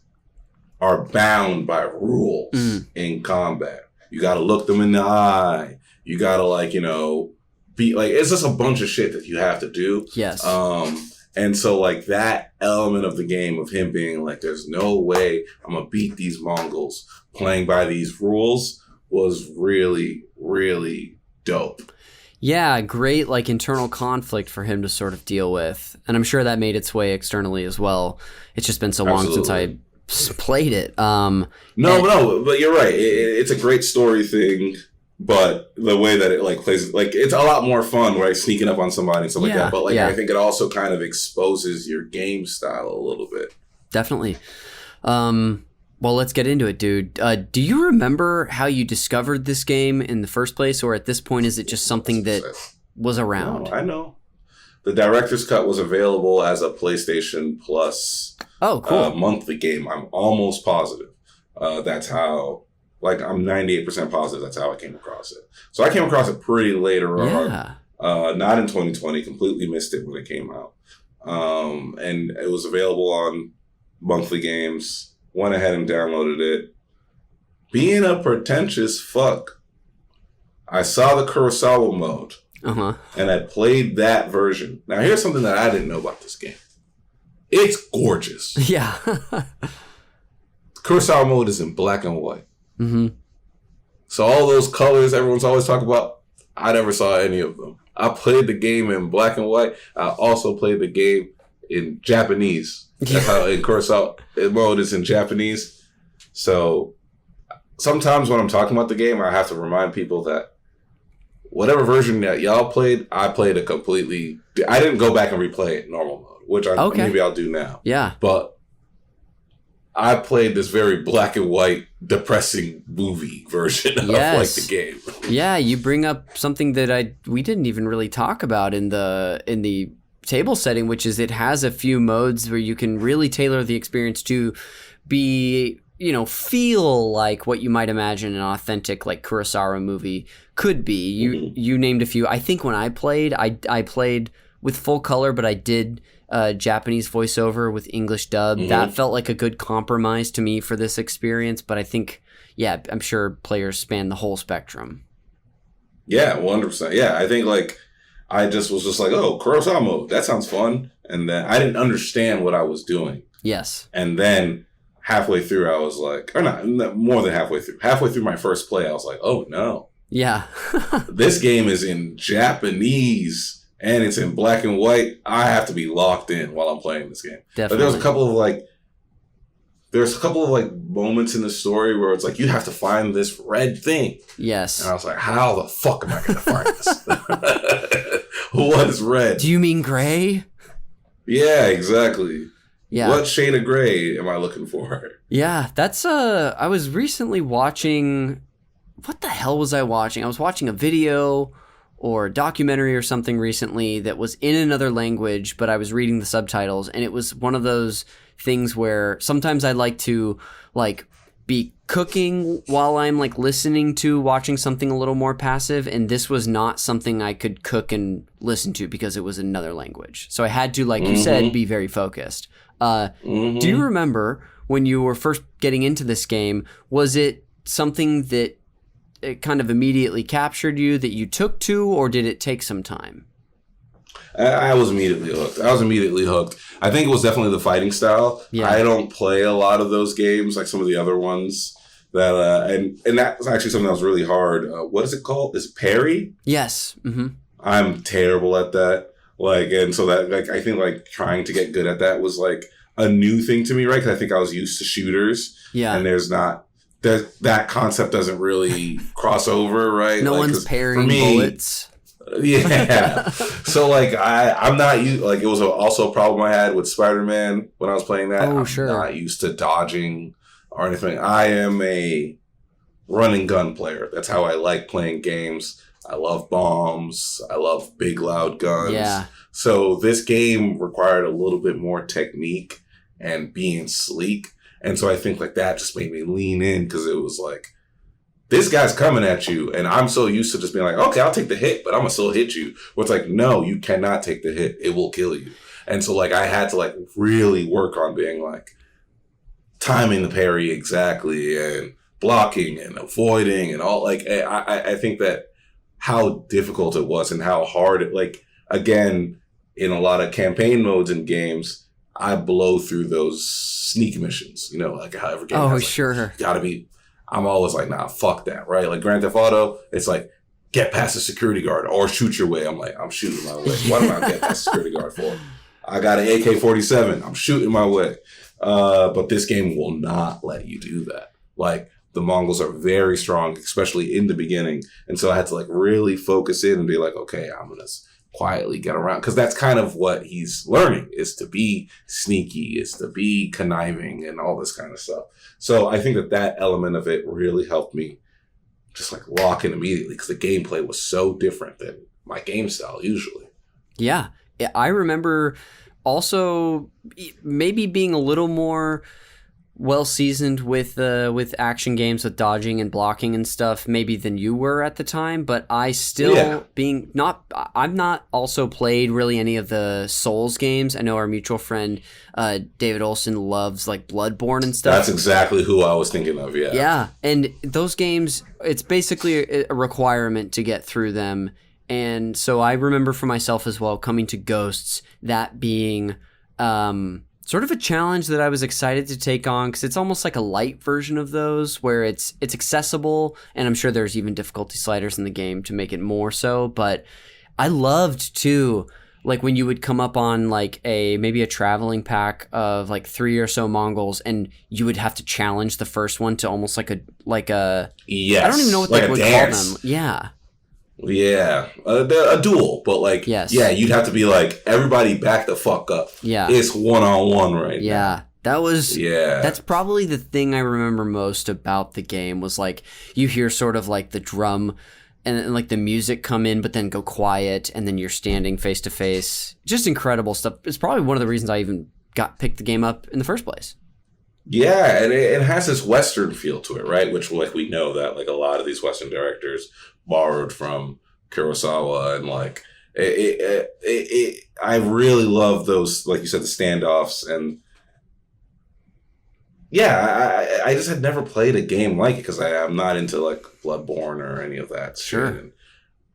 are bound by rules in combat. You got to look them in the eye. You got to, like, you know, be like, it's just a bunch of shit that you have to do. Yes. And so, like, that element of the game of him being like, there's no way I'm going to beat these Mongols playing by these rules was really, really dope. Yeah, great, like, internal conflict for him to sort of deal with. And I'm sure that made its way externally as well. It's just been so long since I played it. No, but you're right. It's a great story thing, but the way that it like plays, like, it's a lot more fun, right? Sneaking up on somebody and stuff like that. But like, I think it also kind of exposes your game style a little bit. Definitely. Well, let's get into it, dude. Do you remember how you discovered this game in the first place, or at this point, is it just something that was around? No, I know. The director's cut was available as a PlayStation Plus monthly game. I'm almost positive. That's how, like, I'm 98% positive that's how I came across it. So I came across it pretty later on. Not in 2020. Completely missed it when it came out. And it was available on monthly games. Went ahead and downloaded it. Being a pretentious fuck, I saw the Kurosawa mode. And I played that version. Now, here's something that I didn't know about this game. It's gorgeous. Yeah. Kurosawa mode is in black and white. So all those colors everyone's always talking about, I never saw any of them. I played the game in black and white. I also played the game in Japanese. That's how in Kurosawa mode is in Japanese. So sometimes when I'm talking about the game, I have to remind people that whatever version that y'all played, I played a completely... I didn't go back and replay it in normal mode, which maybe I'll do now. Yeah. But I played this very black and white, depressing movie version of like the game. Yeah, you bring up something that we didn't even really talk about in the table setting, which is it has a few modes where you can really tailor the experience to be, you know, feel like what you might imagine an authentic, like, Kurosawa movie could be. You named a few. I think when I played, I played with full color, but I did Japanese voiceover with English dub. That felt like a good compromise to me for this experience, but I think, I'm sure players span the whole spectrum. Yeah, 100%. Yeah, I think, like, I just was just like, oh, Kurosawa mode, that sounds fun. And then I didn't understand what I was doing. Yes. And then halfway through, I was like, or not more than halfway through my first play, I was like, oh no. Yeah. This game is in Japanese and it's in black and white. I have to be locked in while I'm playing this game. Definitely. But there's a couple of like moments in the story where it's like, you have to find this red thing. Yes. And I was like, how the fuck am I going to find this? What is red? Do you mean gray? Yeah, exactly. Yeah. What shade of gray am I looking for? Yeah, that's I was recently watching, what the hell was I watching? I was watching a video or a documentary or something recently that was in another language, but I was reading the subtitles, and it was one of those things where sometimes I like to, like, be cooking while I'm like listening to watching something a little more passive, and this was not something I could cook and listen to because it was another language. So I had to, like you said, be very focused. Do you remember when you were first getting into this game, was it something that it kind of immediately captured you, that you took to, or did it take some time? I was immediately hooked. I think it was definitely the fighting style. Yeah. I don't play a lot of those games like some of the other ones. That and that was actually something that was really hard. What is it called? Is it parry? Yes. Mm-hmm. I'm terrible at that. Like, and so that, like, I think like trying to get good at that was like a new thing to me, right? Because I think I was used to shooters. Yeah. And there's not that concept doesn't really cross over, right? No like, one's parrying bullets. Yeah. So like I'm not used. Like, it was also a problem I had with Spider-Man when I was playing that. I'm not used to dodging or anything. I am a run and gun player. That's how I like playing games. I love bombs. I love big loud guns. Yeah. So this game required a little bit more technique and being sleek. And so I think like that just made me lean in, because it was like, this guy's coming at you, and I'm so used to just being like, okay, I'll take the hit, but I'm gonna still hit you. Where it's like, no, you cannot take the hit. It will kill you. And so like I had to like really work on being like timing the parry exactly, and blocking and avoiding and all. Like I think that how difficult it was and how hard it, like, again, in a lot of campaign modes in games, I blow through those sneak missions, you know, like however game has, like, sure. Gotta be, I'm always like, nah, fuck that, right? Like Grand Theft Auto, it's like, get past the security guard or shoot your way. I'm like, I'm shooting my way. What am I get past the security guard for? I got an AK-47. I'm shooting my way. But this game will not let you do that. Like, the Mongols are very strong, especially in the beginning. And so I had to like really focus in and be like, okay, I'm going to quietly get around. Because that's kind of what he's learning, is to be sneaky, is to be conniving and all this kind of stuff. So I think that element of it really helped me just like lock in immediately, because the gameplay was so different than my game style usually. Yeah. I remember also maybe being a little more well seasoned with action games, with dodging and blocking and stuff, maybe than you were at the time. But I still I've not also played really any of the Souls games. I know our mutual friend David Olson loves like Bloodborne and stuff. That's exactly who I was thinking of. Yeah. Yeah, and those games, it's basically a requirement to get through them. And so I remember for myself as well, coming to Ghosts, that being sort of a challenge that I was excited to take on, because it's almost like a light version of those, where it's accessible, and I'm sure there's even difficulty sliders in the game to make it more so. But I loved too, like when you would come up on like maybe a traveling pack of like 3 or so Mongols, and you would have to challenge the first one to almost like a yes, I don't even know what like they would dance. call them. Yeah. Yeah, a duel, but like, yes. Yeah, you'd have to be like, everybody back the fuck up. Yeah, it's 1-on-1 right now. That's probably the thing I remember most about the game, was like you hear sort of like the drum and like the music come in, but then go quiet, and then you're standing face to face. Just incredible stuff. It's probably one of the reasons I even picked the game up in the first place. Yeah, and it has this Western feel to it, right? Which, like, we know that like a lot of these Western directors borrowed from Kurosawa, and like I really love those, like you said, the standoffs. And yeah, I just had never played a game like it, because I'm not into like Bloodborne or any of that sure shit. And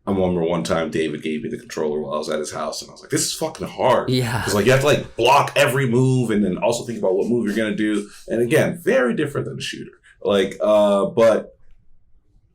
I remember one time David gave me the controller while I was at his house, and I was like, this is fucking hard. Yeah. Because like you have to like block every move, and then also think about what move you're gonna do. And again, very different than a shooter. Like, but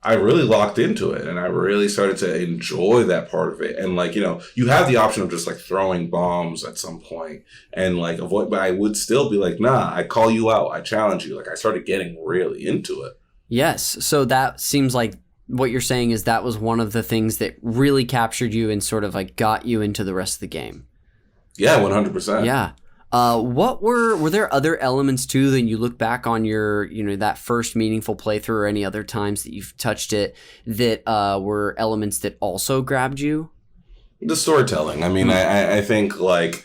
I really locked into it, and I really started to enjoy that part of it. And like, you know, you have the option of just like throwing bombs at some point and like avoid, but I would still be like, nah, I call you out, I challenge you. Like, I started getting really into it. Yes. So that seems like what you're saying is that was one of the things that really captured you and sort of like got you into the rest of the game. Yeah, 100%. Yeah. What were there other elements too that you look back on your, you know, that first meaningful playthrough, or any other times that you've touched it, that were elements that also grabbed you? The storytelling. I mean, I think like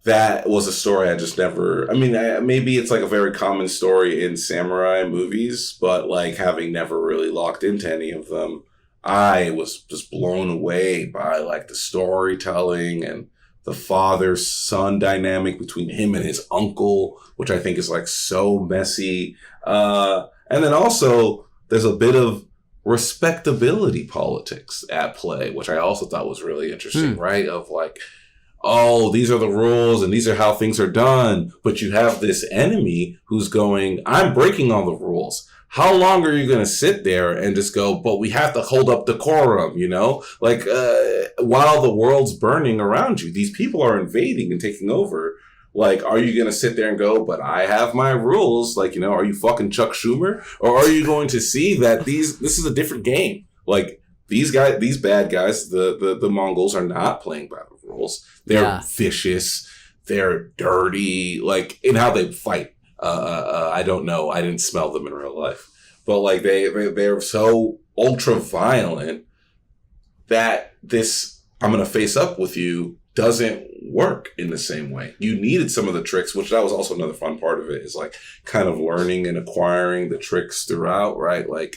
that was a story I just never. I mean, maybe it's like a very common story in samurai movies, but like having never really locked into any of them, I was just blown away by like the storytelling and the father-son dynamic between him and his uncle, which I think is like so messy. And then also there's a bit of respectability politics at play, which I also thought was really interesting, right? Of like, oh, these are the rules and these are how things are done. But you have this enemy who's going, I'm breaking all the rules. How long are you going to sit there and just go, but we have to hold up decorum, you know? Like, while the world's burning around you, these people are invading and taking over. Like, are you going to sit there and go, but I have my rules? Like, you know, are you fucking Chuck Schumer? Or are you going to see that this is a different game? Like, these bad guys, the Mongols are not playing by the rules. They're vicious. They're dirty. Like, in how they fight. I don't know. I didn't smell them in real life. But, like, they're so ultra violent that this, I'm going to face up with you, doesn't work in the same way. You needed some of the tricks, which that was also another fun part of it, is like kind of learning and acquiring the tricks throughout, right? Like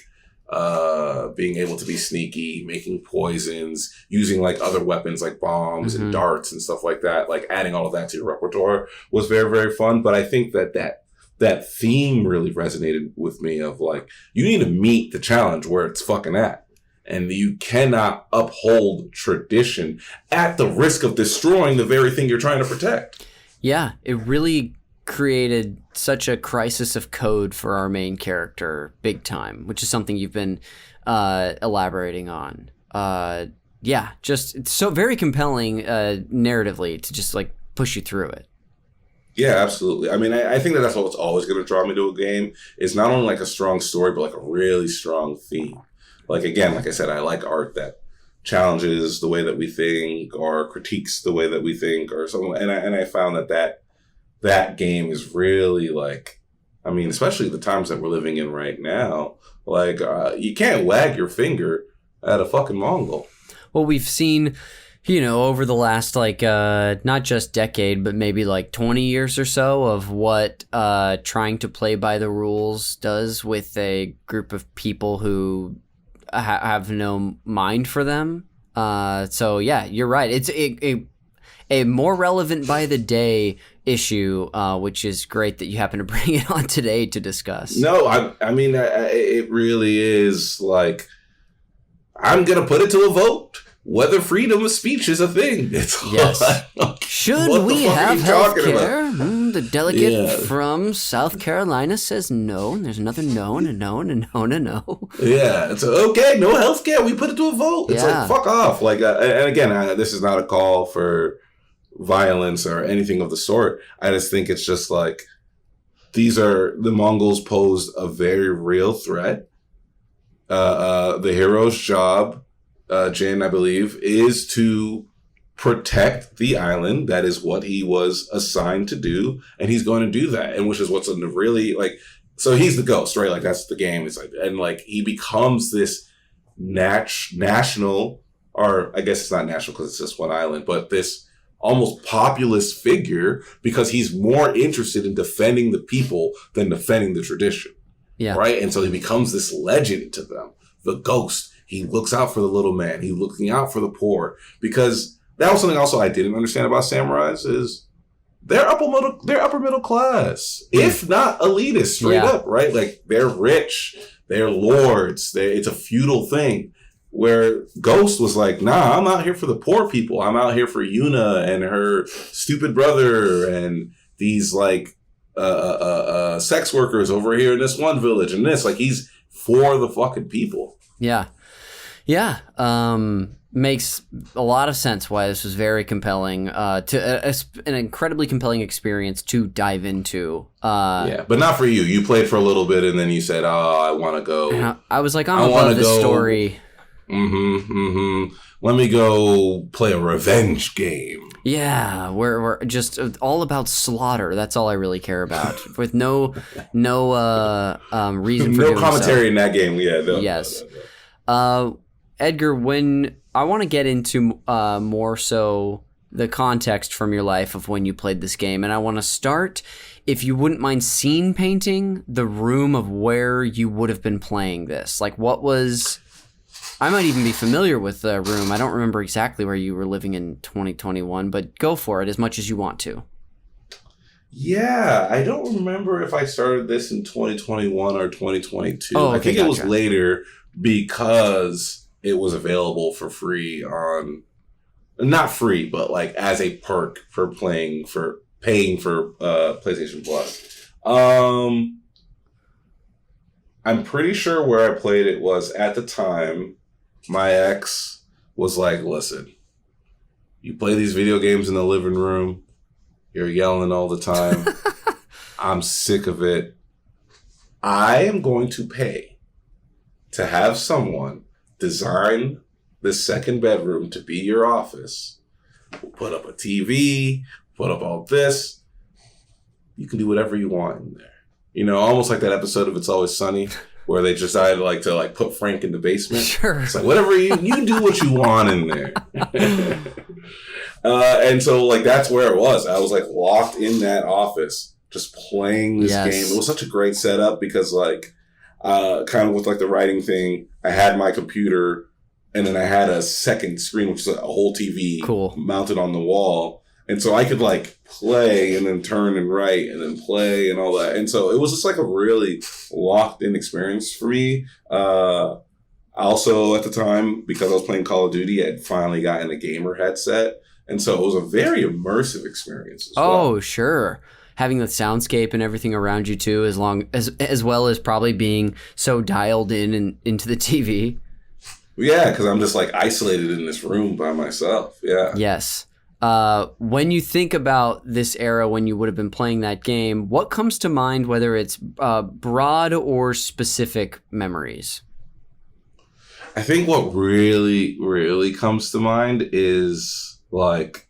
being able to be sneaky, making poisons, using like other weapons like bombs and darts and stuff like that, like adding all of that to your repertoire was very, very fun. But I think that theme really resonated with me of like, you need to meet the challenge where it's fucking at. And you cannot uphold tradition at the risk of destroying the very thing you're trying to protect. Yeah, it really created such a crisis of code for our main character, big time, which is something you've been elaborating on. Yeah, just it's so very compelling narratively to just like push you through it. Yeah, absolutely. I mean, I think that's what's always going to draw me to a game. It's not only like a strong story, but like a really strong theme. Like, again, like I said, I like art that challenges the way that we think or critiques the way that we think or something. And I found that game is really like, I mean, especially the times that we're living in right now, like, you can't wag your finger at a fucking Mongol. Well, we've seen, you know, over the last, like, not just decade, but maybe like 20 years or so of what trying to play by the rules does with a group of people who have no mind for them. So yeah, you're right. It's a more relevant by the day issue, which is great that you happen to bring it on today to discuss. No, I mean, it really is like, I'm going to put it to a vote. Whether freedom of speech is a thing. It's yes. Should we have health care? The delegate from South Carolina says no, and there's another no, and a no, and a no, and a no. Yeah, it's okay, no health care. We put it to a vote. It's like, fuck off. Like, and again, this is not a call for violence or anything of the sort. I just think it's just like, the Mongols posed a very real threat. The hero's job, Jin, I believe, is to protect the island. That is what he was assigned to do, and he's going to do that. And which is what's really like. So he's the ghost, right? Like that's the game. It's like, and like he becomes this national, or I guess it's not national because it's just one island, but this almost populist figure because he's more interested in defending the people than defending the tradition. Yeah. Right. And so he becomes this legend to them, the ghost. He looks out for the little man. He's looking out for the poor. Because that was something also I didn't understand about samurais is they're upper middle class, if not elitist, straight up, right? Like they're rich, they're lords. It's a feudal thing. Where Ghost was like, nah, I'm out here for the poor people. I'm out here for Yuna and her stupid brother and these like sex workers over here in this one village and this. Like he's for the fucking people. Yeah. Yeah, makes a lot of sense why this was very compelling, an incredibly compelling experience to dive into. Yeah, but not for you. You played for a little bit and then you said, oh, I want to go. I was like, I'm above this story. Let me go play a revenge game. Yeah, we're just all about slaughter. That's all I really care about. With no reason for no doing commentary so. In that game. Yeah. No, yes. No. Edgar, when I want to get into more so the context from your life of when you played this game. And I want to start, if you wouldn't mind scene painting the room of where you would have been playing this. Like, what was... I might even be familiar with the room. I don't remember exactly where you were living in 2021, but go for it as much as you want to. Yeah, I don't remember if I started this in 2021 or 2022. Oh, okay, I think gotcha. it was later because it was available for free on... Not free, but like as a perk for paying for PlayStation Plus. I'm pretty sure where I played it was at the time, my ex was like, listen, you play these video games in the living room, you're yelling all the time. I'm sick of it. I am going to pay to have someone design this second bedroom to be your office. We'll put up a TV, put up all this. You can do whatever you want in there. You know, almost like that episode of It's Always Sunny where they decided to put Frank in the basement. Sure. It's like, whatever you do what you want in there. And so like that's where it was. I was like locked in that office just playing this game. It was such a great setup because like kind of with like the writing thing, I had my computer and then I had a second screen, which is a whole TV mounted on the wall. And so I could like play and then turn and write and then play and all that. And so it was just like a really locked in experience for me. Also at the time, because I was playing Call of Duty, I had finally gotten a gamer headset. And so it was a very immersive experience as well. Oh, sure. Having the soundscape and everything around you too, as well as probably being so dialed in and into the TV. Yeah, because I'm just like isolated in this room by myself. Yeah. Yes. When you think about this era when you would have been playing that game, what comes to mind, whether it's broad or specific memories? I think what really, really comes to mind is like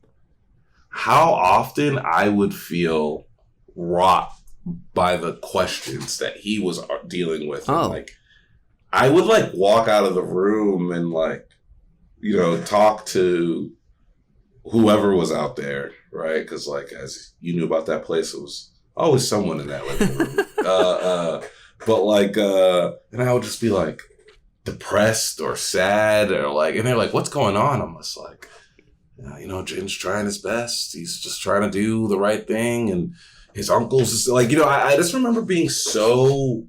how often I would feel rocked by the questions that he was dealing with. Oh. And like, I would like walk out of the room and like, you know, talk to whoever was out there, right? Because like, as you knew about that place, it was always someone in that living room. But like, and I would just be like depressed or sad or like, and they're like, what's going on? I'm just like, you know, Jin's trying his best. He's just trying to do the right thing. And his uncle's just like, you know, I just remember being so,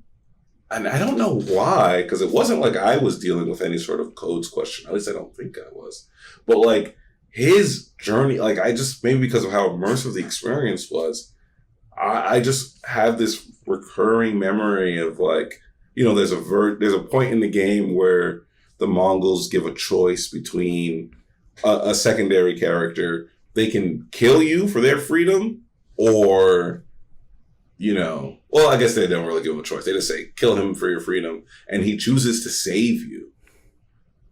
and I don't know why, because it wasn't like I was dealing with any sort of codes question. At least I don't think I was. But like his journey, like I just, maybe because of how immersive the experience was, I just have this recurring memory of like, you know, there's a point in the game where the Mongols give a choice between a secondary character. They can kill you for their freedom, or, you know, well, I guess they don't really give him a choice. They just say, kill him for your freedom. And he chooses to save you.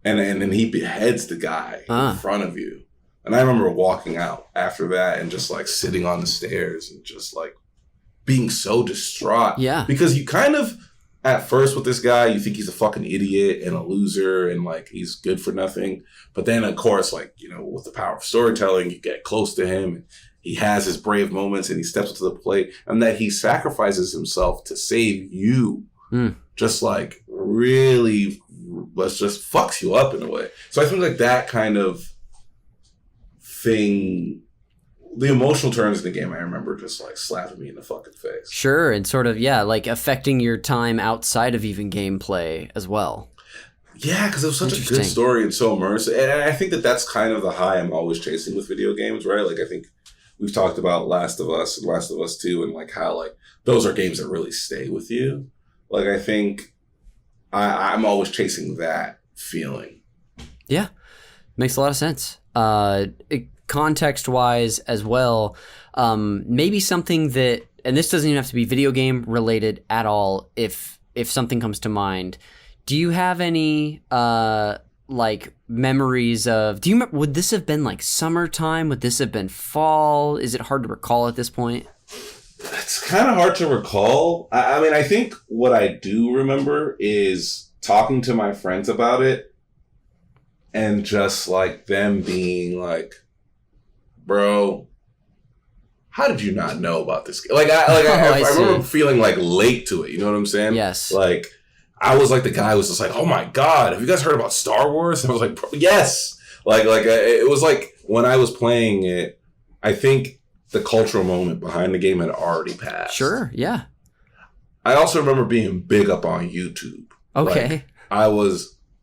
And then he beheads the guy in front of you. And I remember walking out after that and just like sitting on the stairs and just like being so distraught. Yeah. Because you kind of, at first with this guy, you think he's a fucking idiot and a loser and like he's good for nothing. But then of course, like, you know, with the power of storytelling, you get close to him and he has his brave moments and he steps up to the plate, and that he sacrifices himself to save you. Just like really, just fucks you up in a way. So I think like that kind of thing, the emotional turns in the game, I remember just like slapping me in the fucking face. Sure, and sort of, yeah, like affecting your time outside of even gameplay as well. Yeah, because it was such a good story and so immersive. And I think that that's kind of the high I'm always chasing with video games, right? Like I think we've talked about Last of Us and Last of Us 2 and like how like those are games that really stay with you. Like I think I'm always chasing that feeling. Yeah. Makes a lot of sense. Context-wise as well, maybe something that, and this doesn't even have to be video game related at all, if something comes to mind. Do you have any like memories of, do you remember, would this have been like summertime? Would this have been fall? Is it hard to recall at this point? It's kind of hard to recall. I mean, I think what I do remember is talking to my friends about it and just like them being like bro, how did you not know about this game? I remember feeling like late to it. You know what I'm saying? Yes. Like, I was like the guy who was just like, oh my God, have you guys heard about Star Wars? And I was like, yes. It was like when I was playing it, I think the cultural moment behind the game had already passed. Sure, yeah. I also remember being big up on YouTube. Okay.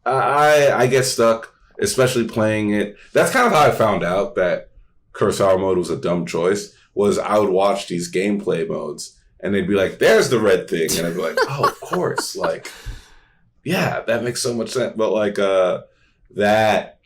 I get stuck, especially playing it. That's kind of how I found out that Kurosawa mode was a dumb choice, was I would watch these gameplay modes and they'd be like, there's the red thing. And I'd be like, oh, of course. Like, yeah, that makes so much sense. But like, that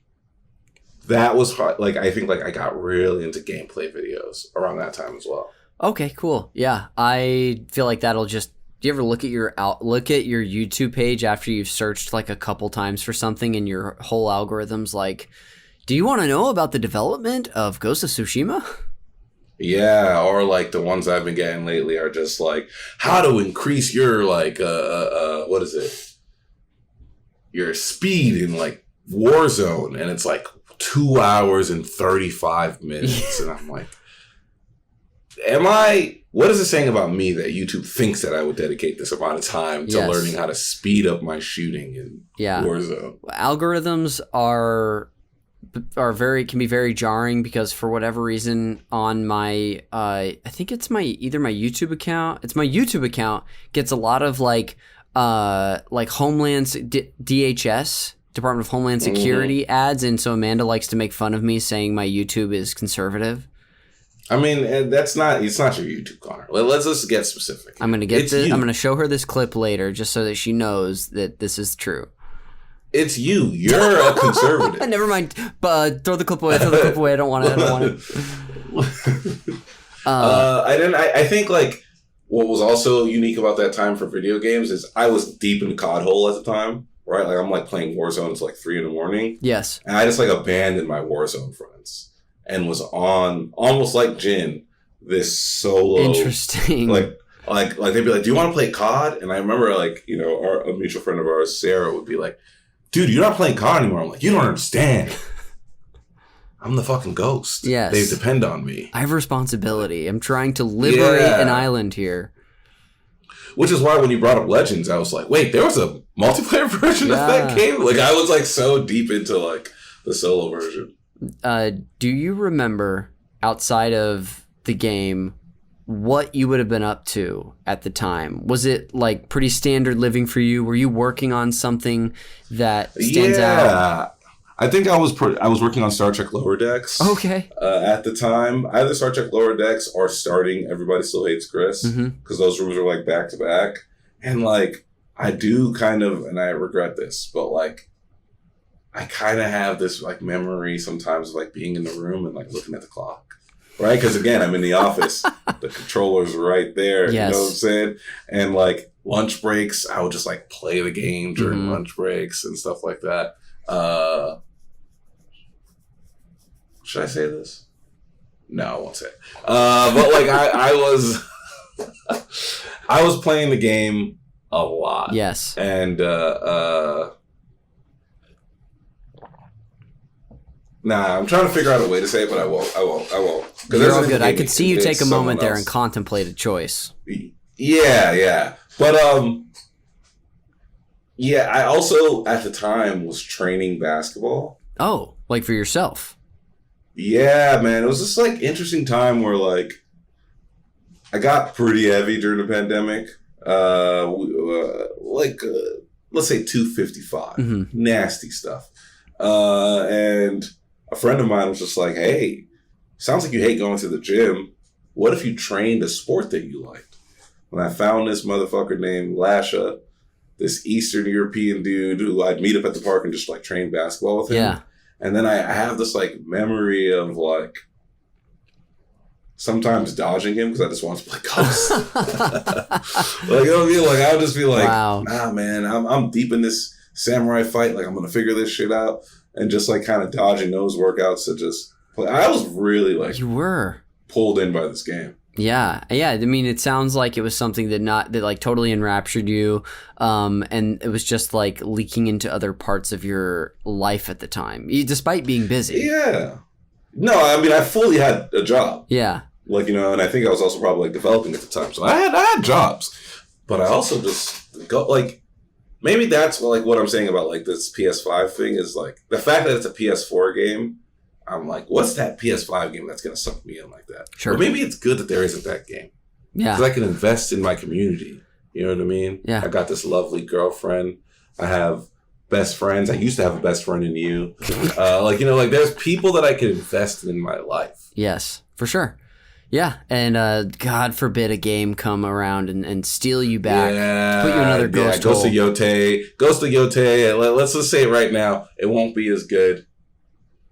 was hard. Like, I think like I got really into gameplay videos around that time as well. Okay, cool. Yeah. I feel like that'll just, do you ever look at your YouTube page after you've searched like a couple times for something and your whole algorithm's like, do you want to know about the development of Ghost of Tsushima? Yeah, or like the ones I've been getting lately are just like how to increase your like what is it? Your speed in like Warzone, and it's like 2 hours and 35 minutes, and I'm like, what is it saying about me that YouTube thinks that I would dedicate this amount of time to learning how to speed up my shooting in Warzone? Algorithms can be very jarring because for whatever reason on my I think it's my YouTube account. It's my YouTube account gets a lot of like Homeland's DHS, Department of Homeland Security ads, and so Amanda likes to make fun of me saying my YouTube is conservative. I mean, it's not your YouTube, Connor. Let's just get specific. I'm gonna show her this clip later just so that she knows that this is true. It's you. You're a conservative. Never mind. But throw the clip away. I don't want it. I think like what was also unique about that time for video games is I was deep in the COD hole at the time, right? Like I'm like playing Warzone until like 3 a.m. Yes. And I just like abandoned my Warzone friends and was on almost like Jin, this solo. Interesting. Like they'd be like, do you want to play COD? And I remember like, you know, a mutual friend of ours, Sarah, would be like, dude, you're not playing COD anymore. I'm like, you don't understand. I'm the fucking ghost. Yes. They depend on me. I have responsibility. I'm trying to liberate an island here. Which is why when you brought up Legends, I was like, wait, there was a multiplayer version of that game? Like, I was like so deep into like the solo version. Do you remember, outside of the game, what you would have been up to at the time? Was it like pretty standard living for you? Were you working on something that stands out? I think I was working on Star Trek Lower Decks. Okay. At the time, either Star Trek Lower Decks or starting Everybody Still Hates Chris, because those rooms were like back to back. And like, I do kind of, and I regret this, but like, I kind of have this like memory sometimes of like being in the room and like looking at the clock. Right? Because again, I'm in the office. The controller's right there. Yes. You know what I'm saying? And like lunch breaks, I would just like play the game during lunch breaks and stuff like that. Should I say this? No, I won't say it. But like I was playing the game a lot. Yes. And I'm trying to figure out a way to say it, but I won't. You're all good. I could see you take a moment there and contemplate a choice. Yeah. But, I also, at the time, was training basketball. Oh, like for yourself? Yeah, man. It was just, like, interesting time where, like, I got pretty heavy during the pandemic. Let's say 255. Nasty stuff. And a friend of mine was just like, hey, sounds like you hate going to the gym. What if you trained a sport that you liked? And I found this motherfucker named Lasha, this Eastern European dude who I'd meet up at the park and just like train basketball with him. Yeah. And then I have this like memory of like sometimes dodging him because I just want to play Ghost. Like, you know what I mean? Like, I would just be like, nah, man, I'm deep in this samurai fight. Like, I'm going to figure this shit out. And just like kind of dodging those workouts to just play. I was really like, you were pulled in by this game. Yeah. I mean, it sounds like it was something that like totally enraptured you, and it was just like leaking into other parts of your life at the time, despite being busy. No, I mean, I fully had a job. Yeah. Like, you know, and I think I was also probably like developing at the time. So I had jobs, but I also just go like, maybe that's like what I'm saying about like this PS5 thing is like the fact that it's a PS4 game. I'm like, what's that PS5 game that's going to suck me in like that? Sure. But maybe it's good that there isn't that game. Yeah. Because I can invest in my community. You know what I mean? Yeah. I got this lovely girlfriend. I have best friends. I used to have a best friend in you. Like, you know, like there's people that I can invest in my life. Yes, for sure. Yeah, and God forbid a game come around and steal you back. Yeah, put you in another ghost Ghost hole. of Yote. Ghost of Yote. Let's just say it right now. It won't be as good.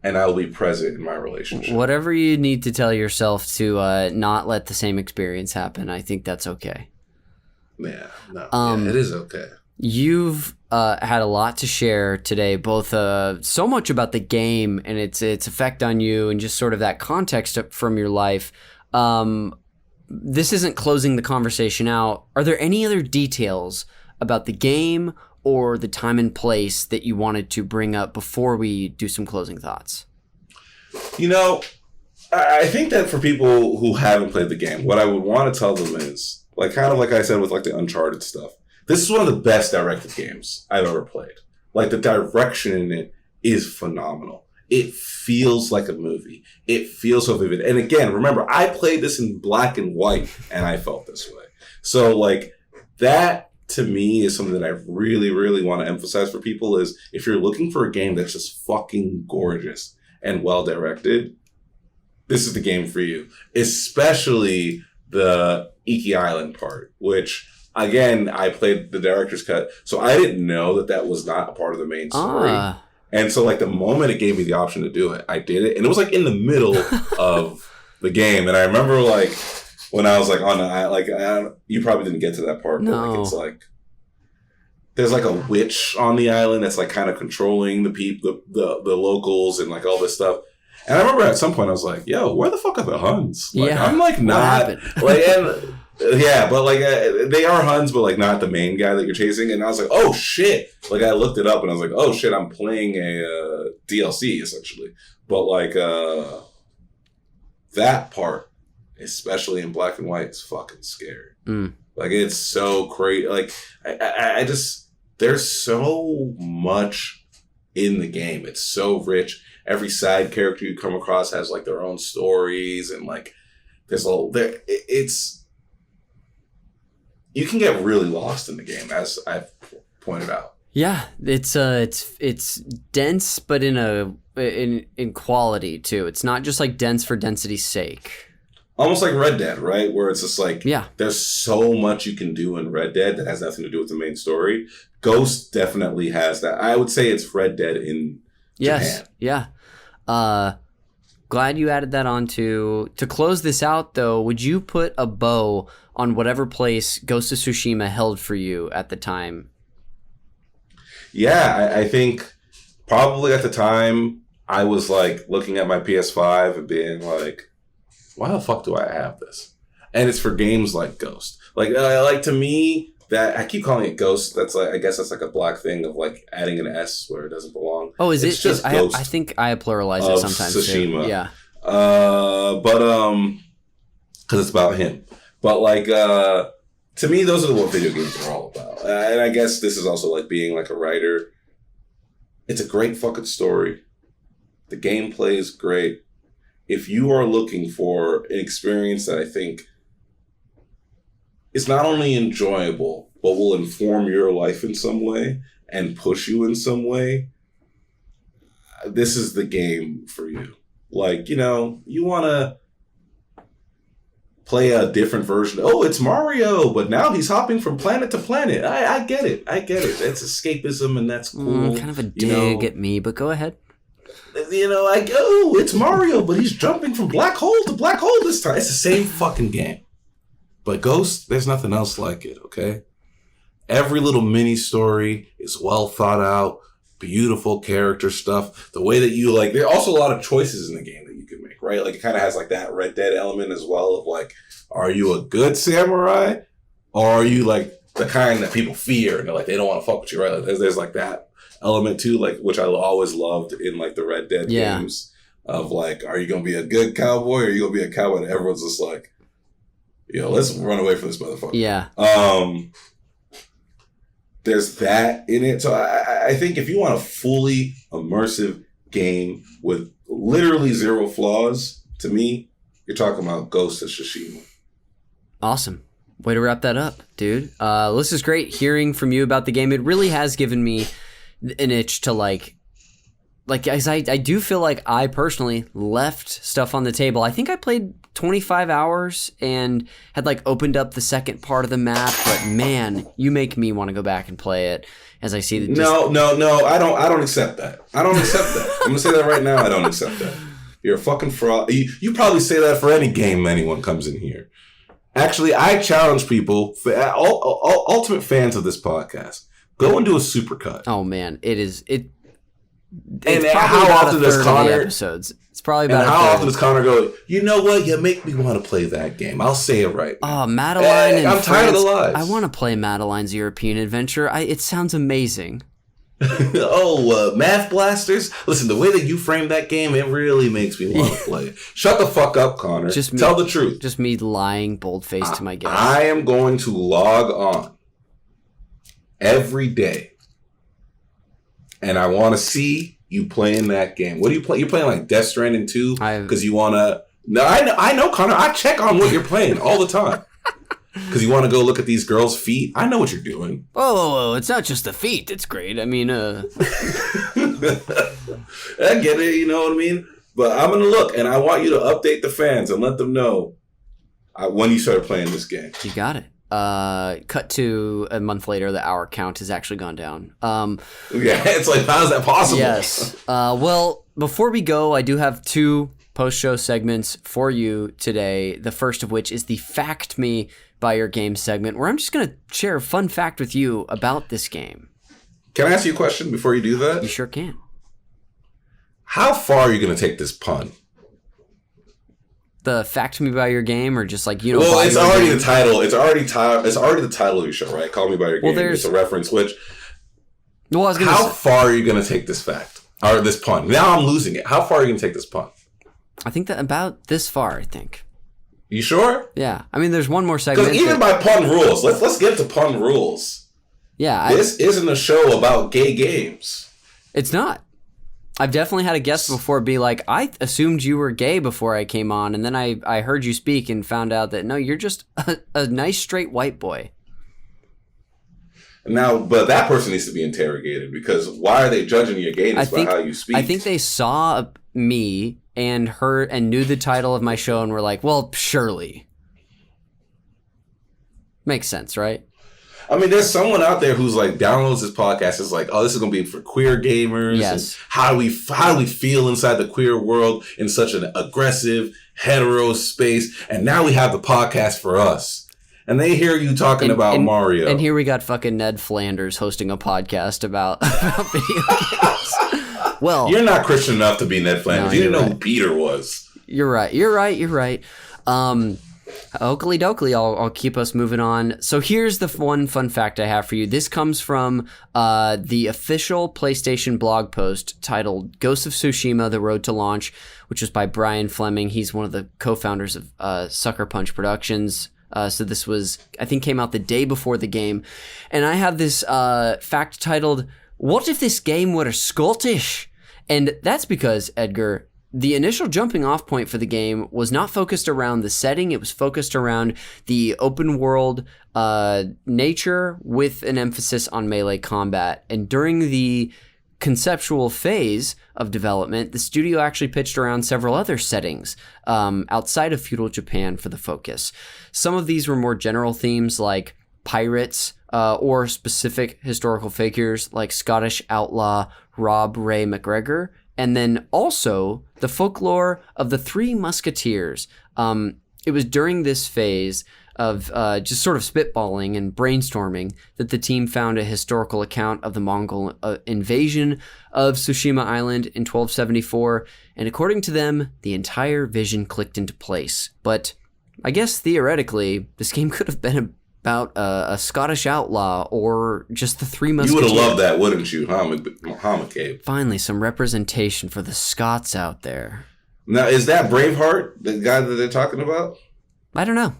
And I'll be present in my relationship. Whatever you need to tell yourself to not let the same experience happen, I think that's okay. Yeah, no, yeah, it is okay. You've had a lot to share today, both so much about the game and its effect on you and just sort of that context from your life. This isn't closing the conversation out. Are there any other details about the game or the time and place that you wanted to bring up before we do some closing thoughts? You know, I think that for people who haven't played the game, what I would want to tell them is, like, kind of like I said with like the Uncharted stuff, this is one of the best directed games I've ever played. Like, the direction in it is phenomenal. It feels like a movie. It feels so vivid. And again, remember, I played this in black and white, and I felt this way. So, like, that to me is something that I really, really want to emphasize for people is if you're looking for a game that's just fucking gorgeous and well directed, this is the game for you. Especially the Iki Island part, which again, I played the director's cut, so I didn't know that that was not a part of the main story. And so like the moment it gave me the option to do it, I did it. And it was like in the middle of the game. And I remember like when I was like on the you probably didn't get to that part, but like it's like there's like a witch on the island that's like kind of controlling the people, the locals and like all this stuff. And I remember at some point I was like, yo, where the fuck are the Huns? Like, yeah. I'm like not like and yeah, but like they are Huns, but like not the main guy that you're chasing. And I was like, oh shit! Like I looked it up and I was like, oh shit! I'm playing a DLC essentially. But like that part, especially in black and white, is fucking scary. Like it's so crazy. Like I just there's so much in the game. It's so rich. Every side character you come across has like their own stories and like there's it's. You can get really lost in the game, as I've pointed out. Yeah, it's dense, but in quality too. It's not just like dense for density's sake. Almost like Red Dead, right? Where it's just like, yeah, there's so much you can do in Red Dead that has nothing to do with the main story. Ghost definitely has that. I would say it's Red Dead in Japan. Yeah. Glad you added that on to close this out, though. Would you put a bow on whatever place Ghost of Tsushima held for you at the time? Yeah, I think probably at the time I was like looking at my PS5 and being like, why the fuck do I have this? And it's for games like Ghost. Like to me, that I keep calling it Ghost. That's like, I guess that's like a black thing of like adding an S where it doesn't belong. Oh, is it's it? Just Ghost I think I pluralize it sometimes Tsushima. Too. Yeah. Because it's about him. But like, to me, those are what video games are all about. And I guess this is also like being like a writer. It's a great fucking story. The gameplay is great. If you are looking for an experience that I think is not only enjoyable, but will inform your life in some way and push you in some way, this is the game for you. Like, you know, you want to play a different version. Oh, it's Mario, but now he's hopping from planet to planet. I get it. It's escapism, and that's cool. Kind of a dig at me, but go ahead. You know, like, oh, it's Mario, but he's jumping from black hole to black hole this time. It's the same fucking game. But Ghost, there's nothing else like it, okay? Every little mini story is well thought out, beautiful character stuff. The way that you like, there are also a lot of choices in the game that you can make, right? Like it kind of has like that Red Dead element as well of like, are you a good samurai? Or are you like the kind that people fear and they're like, they don't want to fuck with you, right? Like there's like that element too, like, which I always loved in like the Red Dead games. of like, are you going to be a good cowboy or are you going to be a cowboy that everyone's just like, yo, let's run away from this motherfucker. Yeah. There's that in it. So I think if you want a fully immersive game with literally zero flaws, to me, you're talking about Ghost of Tsushima. Awesome. Way to wrap that up, dude. This is great hearing from you about the game. It really has given me an itch to like guys, I do feel like I personally left stuff on the table. I think I played 25 hours and had like opened up the second part of the map, but man, you make me want to go back and play it as I see the No, I don't accept that. I don't accept that. I'm gonna say that right now. I don't accept that. You're a fucking fraud. You probably say that for any game anyone comes in here. Actually, I challenge people, ultimate fans of this podcast, go and do a supercut. Oh man, it's and how often does Connor episodes? It's probably about. And how often does Connor go? You know what? You make me want to play that game. I'll say it right now. Oh, Madeline and I'm tired of the lies. I want to play Madeline's European Adventure. It sounds amazing. Math blasters. Listen, the way that you framed that game, it really makes me want to play it. Shut the fuck up, Connor. Tell the truth. Just me lying bold-faced to my guests. I am going to log on every day, and I want to see you playing that game. What do you play? You're playing like Death Stranding 2 because you want to. No, I know, Connor. I check on what you're playing all the time. Because you want to go look at these girls' feet? I know what you're doing. Oh, it's not just the feet. It's great. I mean, I get it, you know what I mean? But I'm going to look, and I want you to update the fans and let them know when you started playing this game. You got it. Cut to a month later, the hour count has actually gone down. Yeah, it's like, how is that possible? Yes. Well, before we go, I do have 2 post-show segments for you today. The first of which is the Fact Me by Your Game segment, where I'm just going to share a fun fact with you about this game. Can I ask you a question before you do that? You sure can. How far are you going to take this pun? The Fact Me by Your Game, or just like, Well, it's already the title. It's already the title of your show, right? Call Me by Your Game. It's a reference. Which? Well, I was gonna How far are you going to take this fact or this pun? Now I'm losing it. How far are you going to take this pun? I think that about this far. I think. You sure? Yeah. I mean, there's one more segment. Because even by pun rules, let's get to pun rules. Yeah. This isn't a show about gay games. It's not. I've definitely had a guest before be like, I assumed you were gay before I came on, and then I heard you speak and found out that, no, you're just a nice straight white boy. Now, but that person needs to be interrogated, because why are they judging your gayness by how you speak? I think they saw me and heard and knew the title of my show and were like, well, surely. Makes sense, right? I mean, there's someone out there who's like downloads this podcast. Is like, oh, this is gonna be for queer gamers. Yes. And how do we feel inside the queer world in such an aggressive hetero space? And now we have the podcast for us. And they hear you talking about Mario. And here we got fucking Ned Flanders hosting a podcast about video games. Well, you're not Christian enough to be Ned Flanders. No, you didn't know who Peter was. You're right. Oakley dokley, I'll keep us moving on. So here's the one fun fact I have for you. This comes from the official PlayStation blog post titled Ghost of Tsushima, The Road to Launch, which was by Brian Fleming. He's one of the co-founders of Sucker Punch Productions. So this was, I think, came out the day before the game. And I have this fact titled, What if this game were Scottish? And that's because, Edgar, the initial jumping off point for the game was not focused around the setting. It was focused around the open world nature with an emphasis on melee combat. And during the conceptual phase of development, the studio actually pitched around several other settings outside of feudal Japan for the focus. Some of these were more general themes like pirates or specific historical figures like Scottish outlaw Rob Ray McGregor, and then also the folklore of the Three Musketeers. It was during this phase of just sort of spitballing and brainstorming that the team found a historical account of the Mongol invasion of Tsushima Island in 1274, and according to them, the entire vision clicked into place. But I guess theoretically, this game could have been about a Scottish outlaw or just the Three Musketeers. You would have loved that, wouldn't you, McCabe? Finally, some representation for the Scots out there. Now, is that Braveheart, the guy that they're talking about? I don't know.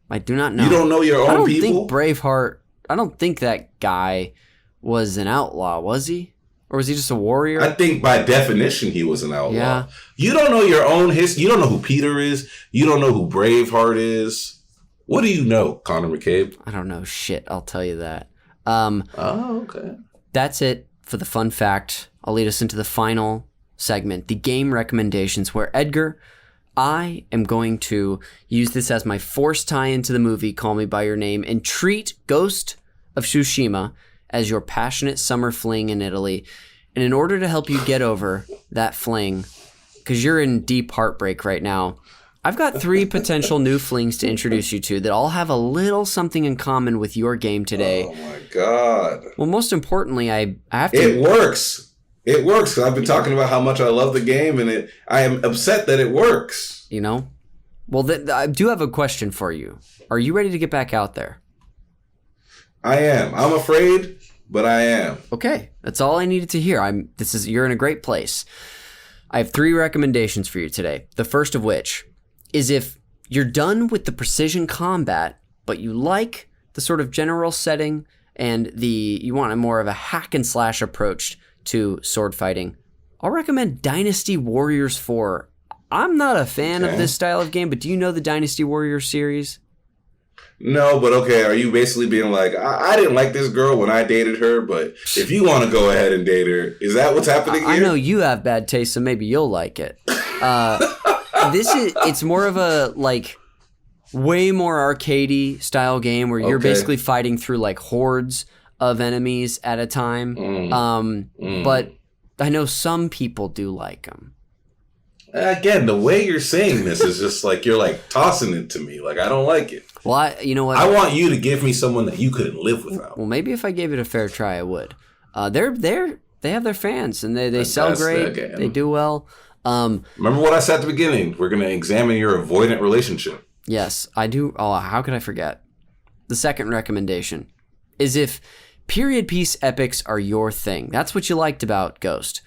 I do not know. You don't know your own people? I don't people? think Braveheart... I don't think that guy was an outlaw, was he? Or was he just a warrior? I think by definition he was an outlaw. Yeah. You don't know your own history. You don't know who Peter is. You don't know who Braveheart is. What do you know, Connor McCabe? I don't know shit. I'll tell you that. Okay. That's it for the fun fact. I'll lead us into the final segment, the game recommendations, where Edgar, I am going to use this as my forced tie into the movie Call Me By Your Name and treat Ghost of Tsushima as your passionate summer fling in Italy. And in order to help you get over that fling, because you're in deep heartbreak right now, I've got 3 potential new flings to introduce you to that all have a little something in common with your game today. Oh my God. Well, most importantly, I have to... It works. It works, because I've been talking about how much I love the game, and I am upset that it works. You know? Well, I do have a question for you. Are you ready to get back out there? I am. I'm afraid, but I am. Okay. That's all I needed to hear. You're in a great place. I have 3 recommendations for you today. The first of which is if you're done with the precision combat, but you like the sort of general setting and you want a more of a hack and slash approach to sword fighting, I'll recommend Dynasty Warriors 4. I'm not a fan of this style of game, but do you know the Dynasty Warriors series? No, but okay, are you basically being like, I didn't like this girl when I dated her, but if you want to go ahead and date her, is that what's happening here? I know you have bad taste, so maybe you'll like it. It's more of a, like, way more arcadey style game where you're basically fighting through, like, hordes of enemies at a time. But I know some people do like them. Again, the way you're saying this is just like you're like tossing it to me. Like, I don't like it. Well, you know what? I want you to give me someone that you couldn't live without. Well, maybe if I gave it a fair try, I would. They have their fans, and they sell great. They do well. Remember what I said at the beginning? We're going to examine your avoidant relationship. Yes, I do. Oh, how could I forget? The second recommendation is if period piece epics are your thing. That's what you liked about Ghost.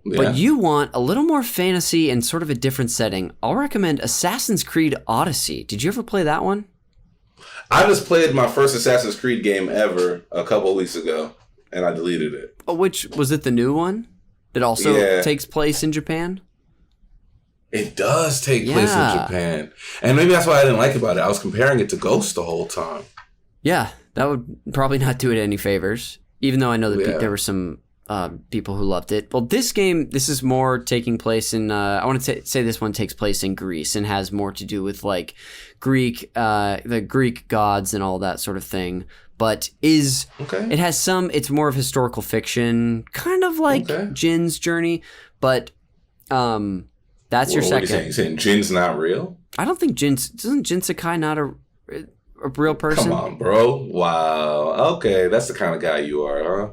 Yeah. But you want a little more fantasy and sort of a different setting. I'll recommend Assassin's Creed Odyssey. Did you ever play that one? I just played my first Assassin's Creed game ever a couple of weeks ago, and I deleted it. Oh, which was it? The new one that also takes place in Japan? It does take place in Japan. And maybe that's what I didn't like about it. I was comparing it to Ghost the whole time. Yeah, that would probably not do it any favors, even though I know that there were some people who loved it. Well, this is more taking place in, I want to say this one takes place in Greece and has more to do with like the Greek gods and all that sort of thing. But it has it's more of historical fiction, kind of like Jin's journey. But that's your second. What are you saying? You're saying Jin's not real? I don't think doesn't Jin Sakai not a real person? Come on, bro. Wow. Okay, that's the kind of guy you are, huh?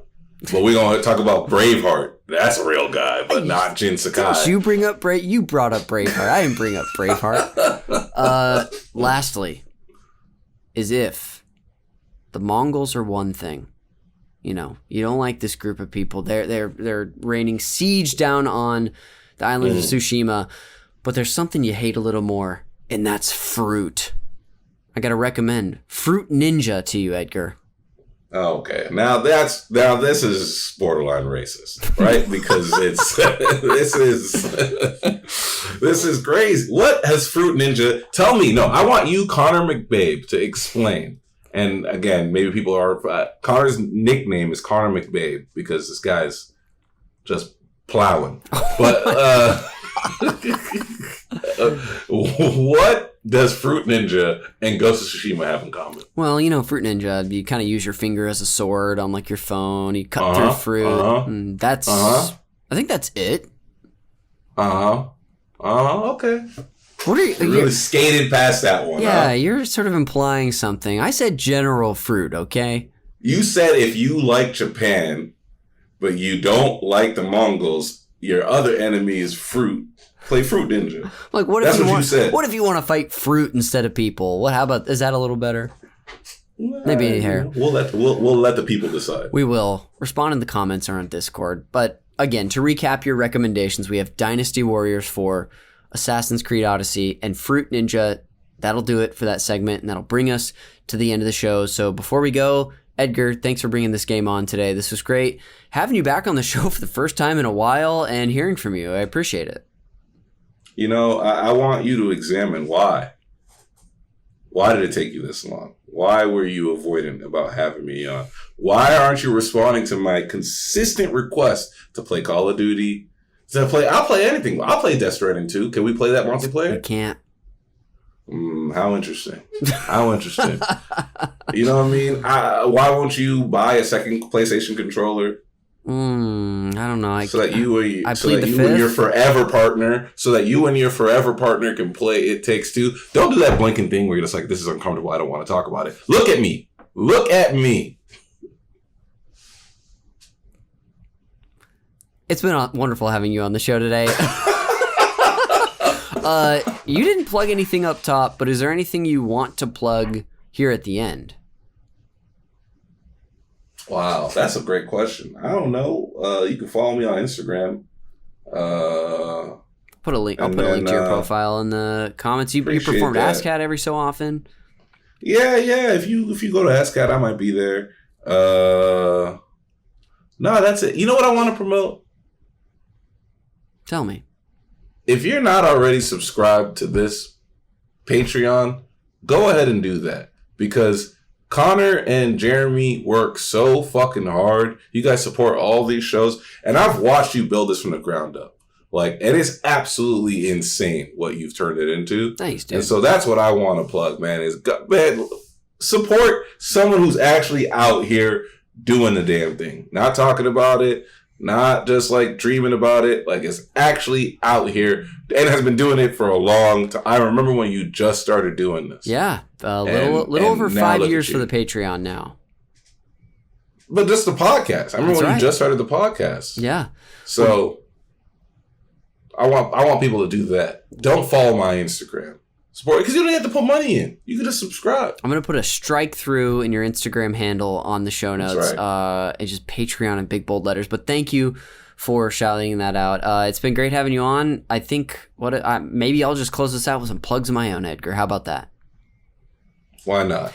But we're going to talk about Braveheart. That's a real guy, but not Jin Sakai. You brought up Braveheart. I didn't bring up Braveheart. Lastly, is if the Mongols are one thing. You know, you don't like this group of people. They're raining siege down on the island of Tsushima, but there's something you hate a little more, and that's fruit. I got to recommend Fruit Ninja to you, Edgar. Okay, now this is borderline racist, right? Because this is crazy. What has Fruit Ninja? Tell me. No, I want you, Connor McCabe, to explain. And again, maybe people are Connor's nickname is Connor McCabe because this guy's just plowing. But what does Fruit Ninja and Ghost of Tsushima have in common? Well, you know, Fruit Ninja, you kind of use your finger as a sword on like your phone. You cut through fruit. And that's, I think that's it. Okay. What are you really skated past that one? Yeah, you're sort of implying something. I said general fruit, okay? You said if you like Japan, but you don't like the Mongols, your other enemy is fruit. Play Fruit Ninja. Like, That's what you said. What if you want to fight fruit instead of people? Is that a little better? Maybe here. We'll let the people decide. We will. Respond in the comments or on Discord. But again, to recap your recommendations, we have Dynasty Warriors 4, Assassin's Creed Odyssey, and Fruit Ninja. That'll do it for that segment, and that'll bring us to the end of the show. So before we go, Edgar, thanks for bringing this game on today. This was great having you back on the show for the first time in a while and hearing from you. I appreciate it. You know, I want you to examine why. Why did it take you this long? Why were you avoidant about having me on? Why aren't you responding to my consistent request to play Call of Duty? I'll play anything. I'll play Death Stranding 2. Can we play that multiplayer? We can't. How interesting. How interesting. You know what I mean? Why won't you buy a second PlayStation controller? I don't know. So that you and your forever partner can play It Takes Two. Don't do that blinking thing where you're just like, this is uncomfortable. I don't want to talk about it. Look at me. Look at me. It's been wonderful having you on the show today. You didn't plug anything up top, but is there anything you want to plug here at the end? Wow, that's a great question. I don't know. You can follow me on Instagram. I'll put a link to your profile in the comments. You performed ASCAT every so often. Yeah. If you go to ASCAT, I might be there. No, that's it. You know what I want to promote? Tell me. If you're not already subscribed to this Patreon, go ahead and do that. Because Connor and Jeremy work so fucking hard. You guys support all these shows. And I've watched you build this from the ground up. And it's absolutely insane what you've turned it into. Thanks, dude. And so that's what I want to plug, man. Support someone who's actually out here doing the damn thing. Not talking about it. Not just dreaming about it. It's actually out here and has been doing it for a long time. I remember when you just started doing this. Yeah. A little over 5 years for the Patreon now. But just the podcast. I remember when you just started the podcast. Yeah. So I want people to do that. Don't follow my Instagram. Support, because you don't have to put money in. You can just subscribe. I'm going to put a strike through in your Instagram handle on the show notes. Right. It's just Patreon in big bold letters. But thank you for shouting that out. It's been great having you on. I think maybe I'll just close this out with some plugs of my own, Edgar. How about that? Why not?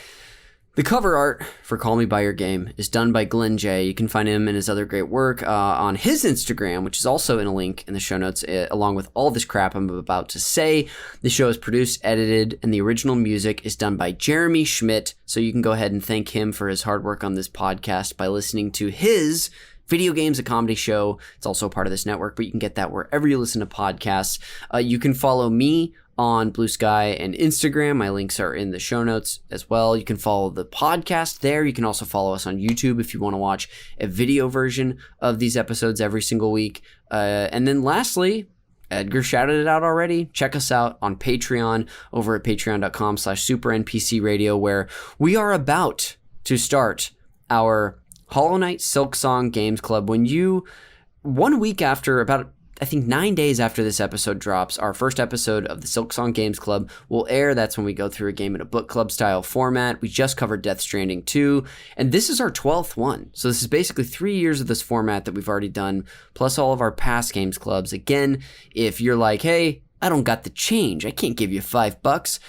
The cover art for Call Me By Your Game is done by Glenn J. You can find him and his other great work on his Instagram, which is also in a link in the show notes, along with all this crap I'm about to say. The show is produced, edited, and the original music is done by Jeremy Schmidt. So you can go ahead and thank him for his hard work on this podcast by listening to his Video Games, a Comedy Show. It's also part of this network, but you can get that wherever you listen to podcasts. You can follow me on Blue Sky and Instagram. My links are in the show notes as well. You can follow the podcast there. You can also follow us on YouTube if you want to watch a video version of these episodes every single week. And then lastly, Edgar shouted it out already. Check us out on Patreon over at patreon.com/supernpcradio, where we are about to start our Hollow Knight Silksong Games Club. 1 week after, about I think 9 days after this episode drops, our first episode of the Silksong Games Club will air. That's when we go through a game in a book club style format. We just covered Death Stranding 2, and this is our 12th one. So this is basically 3 years of this format that we've already done, plus all of our past games clubs. Again, if you're like, hey, I don't got the change, I can't give you $5,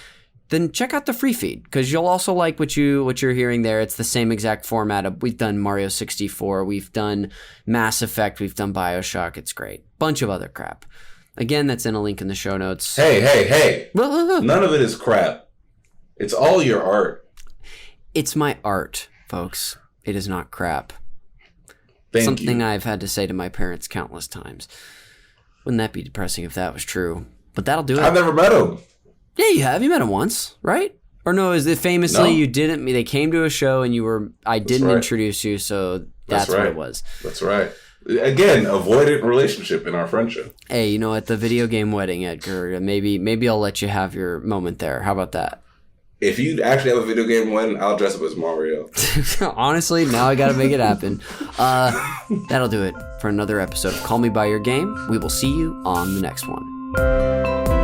then check out the free feed, because you'll also like what you're hearing there. It's the same exact format. We've done Mario 64, we've done Mass Effect, we've done BioShock. It's great. Bunch of other crap. Again, that's in a link in the show notes. Hey. None of it is crap. It's all your art. It's my art, folks. It is not crap. Something I've had to say to my parents countless times. Wouldn't that be depressing if that was true? But that'll do it. I've never met him. Yeah, you have. You met him once, right? Or no, is it famously you didn't? They came to a show and I didn't introduce you, so that's what it was. That's right. Again, avoidant relationship in our friendship. Hey, at the video game wedding, Edgar, maybe I'll let you have your moment there. How about that? If you actually have a video game wedding, I'll dress up as Mario. Honestly, now I gotta make it happen. That'll do it for another episode of Call Me By Your Game. We will see you on the next one.